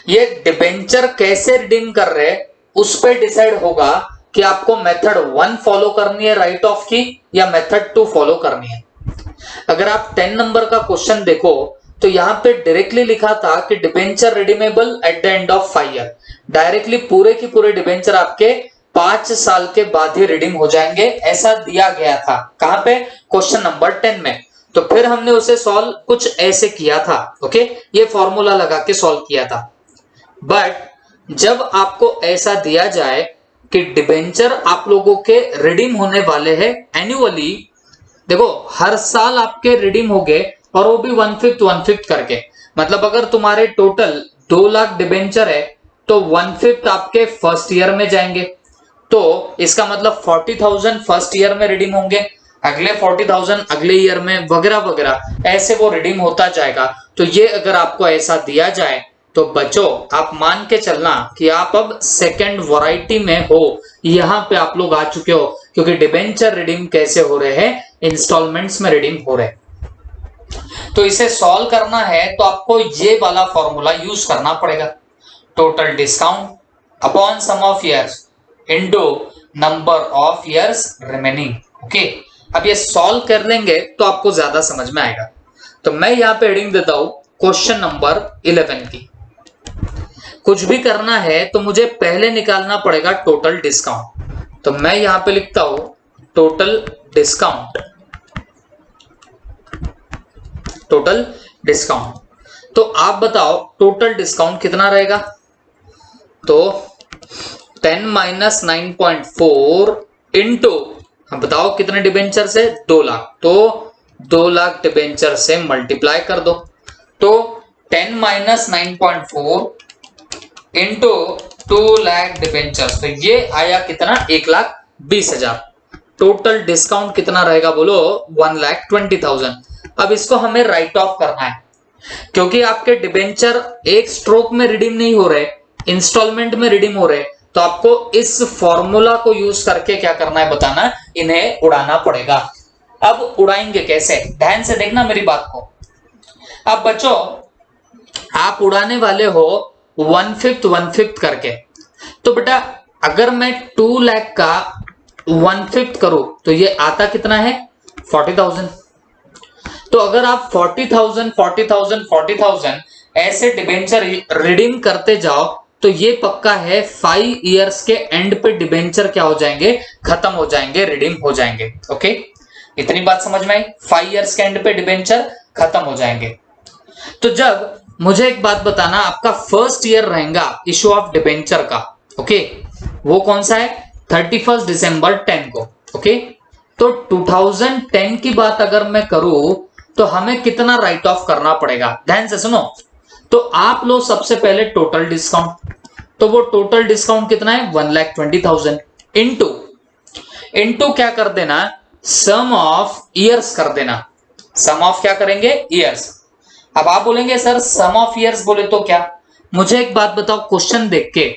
ये डिबेंचर कैसे रिडीम कर रहे हैं उस पे डिसाइड होगा कि आपको मेथड 1 फॉलो करनी है राइट ऑफ की या मेथड 2 फॉलो करनी है। अगर आप 10 नंबर का क्वेश्चन देखो तो यहां पे डायरेक्टली लिखा था कि debenture redeemable at the end of 5 year, directly पूरे की पूरे डिबेंचर आपके 5 साल के बाद ही रिडीम हो जाएंगे, ऐसा दिया गया था। कहां पे, क्वेश्चन नंबर 10 में। तो फिर हमने उसे सॉल्व कुछ ऐसे किया था। ओके, ये फॉर्मूला लगा के सॉल्व किया था। बट जब आपको ऐसा दिया जाए कि डिबेंचर आप लोगों के रिडीम होने वाले हैं एनुअली, देखो हर साल आपके रिडीम हो गए और वो भी 1/5 करके, मतलब अगर तुम्हारे टोटल 2 लाख डिबेंचर है तो 1/5 आपके फर्स्ट ईयर में जाएंगे, तो इसका मतलब 40,000 फर्स्ट ईयर में रिडीम होंगे, अगले 40,000 अगले ईयर में, वगैरह वगैरह, ऐसे वो रिडीम होता जाएगा। तो ये अगर आपको ऐसा दिया जाए तो बच्चों आप मान के चलना कि आप अब सेकंड वैरायटी में हो, यहां पे आप लोग आ चुके हो, क्योंकि डिबेंचर रिडीम कैसे हो रहे हैं, इंस्टॉलमेंट्स में रिडीम हो रहे हैं। तो इसे सॉल्व करना है तो आपको ये वाला फॉर्मूला यूज करना पड़ेगा, total discount upon sum of years into number of years remaining. Okay, अब ये सॉल्व कर लेंगे तो आपको ज्यादा समझ में आएगा। तो मैं यहां पे हेडिंग देता हूं क्वेश्चन नंबर 11 की। कुछ भी करना है तो मुझे पहले निकालना पड़ेगा टोटल डिस्काउंट, तो मैं यहां पे लिखता हूं टोटल डिस्काउंट, टोटल डिस्काउंट। तो आप बताओ टोटल डिस्काउंट कितना रहेगा, तो 10 माइनस 9.4 इंटू, बताओ कितने डिबेंचर से, 2 लाख, तो 2 लाख डिबेंचर से मल्टीप्लाई कर दो। तो 10 माइनस 9.4 इंटू 2 लाख डिबेंचर्स, तो ये आया कितना 1,20,000। टोटल डिस्काउंट कितना रहेगा बोलो 1,20,000। अब इसको हमें राइट ऑफ करना है क्योंकि आपके डिबेंचर एक स्ट्रोक में रिडीम नहीं हो रहे, इंस्टॉलमेंट में रिडीम हो रहे, तो आपको इस फॉर्मूला को यूज करके क्या करना है बताना, इन्हें उड़ाना पड़ेगा। अब उड़ाएंगे कैसे, ध्यान से देखना मेरी बात को। अब बच्चों आप उड़ाने वाले हो 1/5 करके, तो बेटा अगर मैं 2 लाख का 1/5 करूं तो ये आता कितना है 40,000। तो अगर आप 40,000 ऐसे डिबेंचर रिडीम करते जाओ तो ये पक्का है 5 इयर्स के एंड पे डिबेंचर क्या हो जाएंगे, खत्म हो जाएंगे, रिडीम हो जाएंगे। ओके, इतनी बात समझ में आई, 5 इयर्स के एंड पे डिबेंचर खत्म हो जाएंगे। तो जब मुझे एक बात बताना, आपका फर्स्ट ईयर रहेगा इशू ऑफ डिबेंचर का, ओके, वो कौन सा है 31 दिसंबर 10 को। ओके, तो 2010 की बात अगर मैं करूं तो हमें कितना राइट ऑफ करना पड़ेगा, ध्यान से सुनो। तो आप लो सबसे पहले टोटल डिस्काउंट, तो वो टोटल डिस्काउंट कितना है 1,20,000 इंटू क्या कर देना, सम ऑफ ईयर्स कर देना। सम ऑफ क्या करेंगे, ईयर्स। अब आप बोलेंगे सर सम ऑफ ईयर्स बोले तो क्या, मुझे एक बात बताओ, क्वेश्चन देख के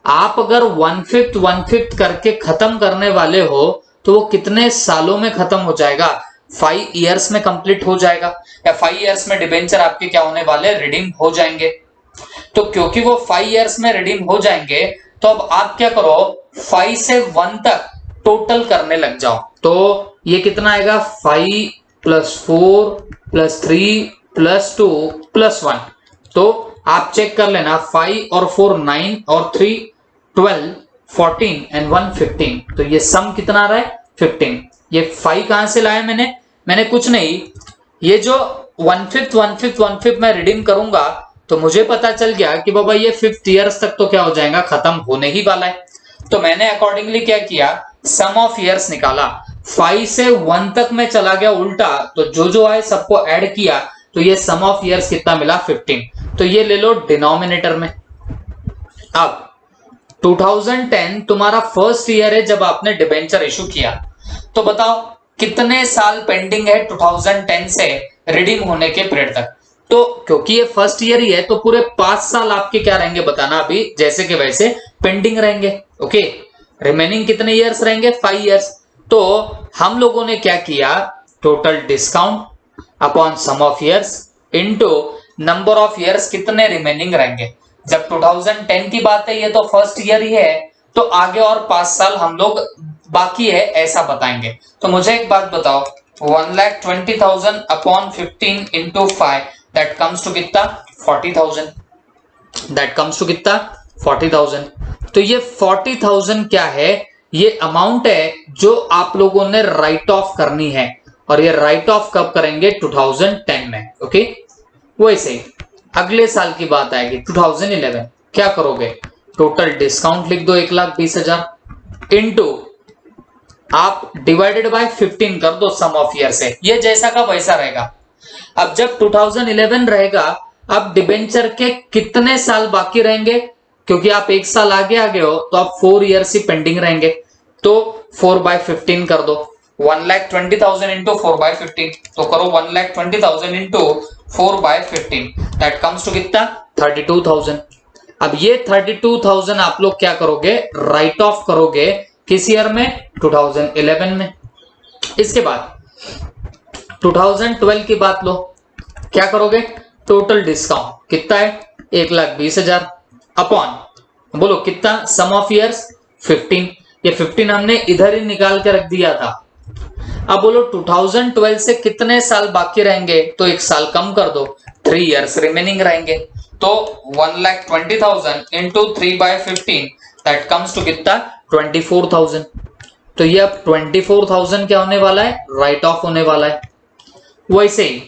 आप अगर 1/5 करके खत्म करने वाले हो तो वो कितने सालों में खत्म हो जाएगा, 5 इयर्स में कंप्लीट हो जाएगा, या 5 इयर्स में डिबेंचर आपके क्या होने वाले, रिडीम हो जाएंगे। तो क्योंकि वो 5 इयर्स में रिडीम हो जाएंगे तो अब आप क्या करो 5 से 1 तक टोटल करने लग जाओ। तो ये कितना आएगा 5 + 4 + 3 + 2 + 1, तो आप चेक कर लेना 5 और 4 9 और 3 12 14 एंड 1 15, तो ये सम कितना आ रहा है 15। ये 5 कहां से लाया मैंने कुछ नहीं, ये जो 1/5 मैं रिडीम करूंगा तो मुझे पता चल गया कि बाबा ये 5th ईयर्स तक तो क्या हो जाएगा, खत्म होने ही वाला है। तो मैंने अकॉर्डिंगली क्या किया, सम ऑफ ईयर्स निकाला, 5 से 1 तक मैं चला गया उल्टा, तो जो आए सबको ऐड किया, तो ये सम ऑफ ईयर्स कितना मिला 15, तो ये ले लो डिनोमिनेटर में। अब 2010 तुम्हारा फर्स्ट ईयर है जब आपने डिबेंचर इशू किया, तो बताओ कितने साल पेंडिंग है 2010 से रिडीम होने के पीरियड तक। तो क्योंकि ये फर्स्ट ईयर ही है तो पूरे 5 साल आपके क्या रहेंगे बताना, अभी जैसे के वैसे पेंडिंग रहेंगे। ओके, रिमेनिंग कितने ईयर्स रहेंगे 5 इयर्स। तो हम लोगों ने क्या किया, total discount upon sum of years into number of years कितने रिमेनिंग रहेंगे। जब 2010 की बात है, ये तो फर्स्ट ईयर ही है, तो आगे और 5 साल हम लोग बाकी है ऐसा बताएंगे। तो मुझे एक बात बताओ, 1,20,000 upon 15 into 5 that comes to कितना 40,000, दैट कम्स टू कितना 40,000। तो ये 40,000 क्या है, ये अमाउंट है जो आप लोगों ने राइट ऑफ करनी है, और ये राइट ऑफ कब करेंगे 2010 में। ओके, वैसे ही अगले साल की बात आएगी 2011, क्या करोगे, टोटल डिस्काउंट लिख दो 1,20,000 इंटू आप डिवाइडेड बाय 15 कर दो सम ऑफ ईयर से, ये जैसा का वैसा रहेगा। अब जब 2011 रहेगा, अब डिबेंचर के कितने साल बाकी रहेंगे, क्योंकि आप 1 साल आगे आ गए हो तो आप 4 इयर्स ही पेंडिंग रहेंगे, तो 4/15 कर दो, 1,20,000 इंटू 4/15, तो करो 1,20,000 इंटू 4/15 दैट कम्स टू कितना 32,000। अब ये 32,000 आप लोग क्या करोगे, राइट ऑफ करोगे किस ईयर में 2011 में। इसके बाद 2012 की बात लो, क्या करोगे, टोटल डिस्काउंट कितना है 1,20,000 अपॉन बोलो कितना सम ऑफ ईयर्स 15, ये 15 हमने इधर ही निकाल के रख दिया था। अब बोलो 2012 से कितने साल बाकी रहेंगे, तो 1 साल कम कर दो, 3 इयर्स रिमेनिंग रहेंगे, तो 1,20,000 इंटू 3/15 दैट कम्स टू कितना 24,000। तो ये अब 24,000 क्या होने वाला है, राइट ऑफ होने वाला है। वैसे ही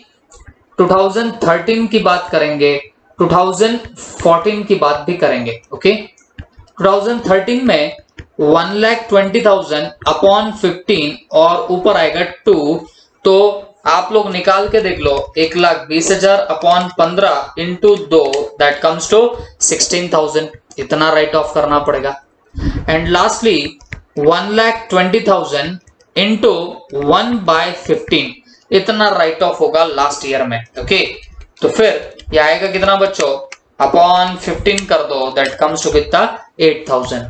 2013 की बात करेंगे, 2014 की बात भी करेंगे। ओके, 2013 में 1,20,000 अपॉन 15 और ऊपर आएगा 2, तो आप लोग निकाल के देख लो 1,20,000 upon 15 into 2 that comes to 16,000। इतना राइट ऑफ करना पड़ेगा। एंड लास्टली 1,20,000 इंटू 1/15 इतना राइट ऑफ होगा लास्ट ईयर में। ओके, तो फिर ये आएगा कितना बच्चों, अपॉन 15 कर दो, दैट कम्स टू कितना 8,000।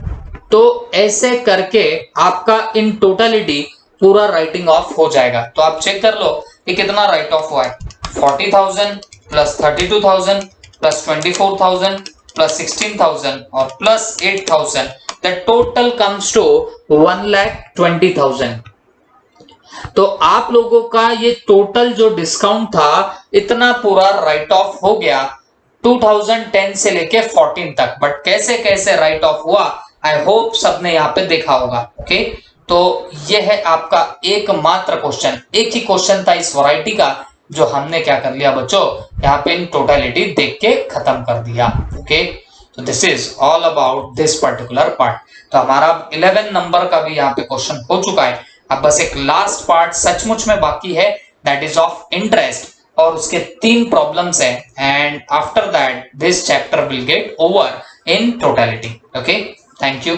तो ऐसे करके आपका इन टोटलिटी पूरा राइटिंग ऑफ हो जाएगा। तो आप चेक कर लो कि कितना राइट ऑफ हुआ है। 40,000 प्लस 32,000 प्लस 24,000 प्लस 16,000 और plus 8,000, the total comes to 1,20,000। तो आप लोगों का ये टोटल जो डिस्काउंट था इतना पूरा राइट ऑफ हो गया 2010 से लेके 14 तक। बट कैसे कैसे राइट ऑफ हुआ, आई होप सबने यहाँ पे देखा होगा। ओके, तो ये है आपका एकमात्र क्वेश्चन, एक ही क्वेश्चन था इस वैरायटी का जो हमने क्या कर लिया बच्चों, यहाँ पे इन टोटलिटी देख के खत्म कर दिया। ओके, तो this is all about this particular part. तो हमारा 11 नंबर का भी यहाँ पे क्वेश्चन हो चुका है। अब बस एक लास्ट पार्ट सचमुच में बाकी है, दैट इज ऑफ इंटरेस्ट, और उसके 3 प्रॉब्लम्स है। And after that this chapter will get over in totality. Okay, thank you.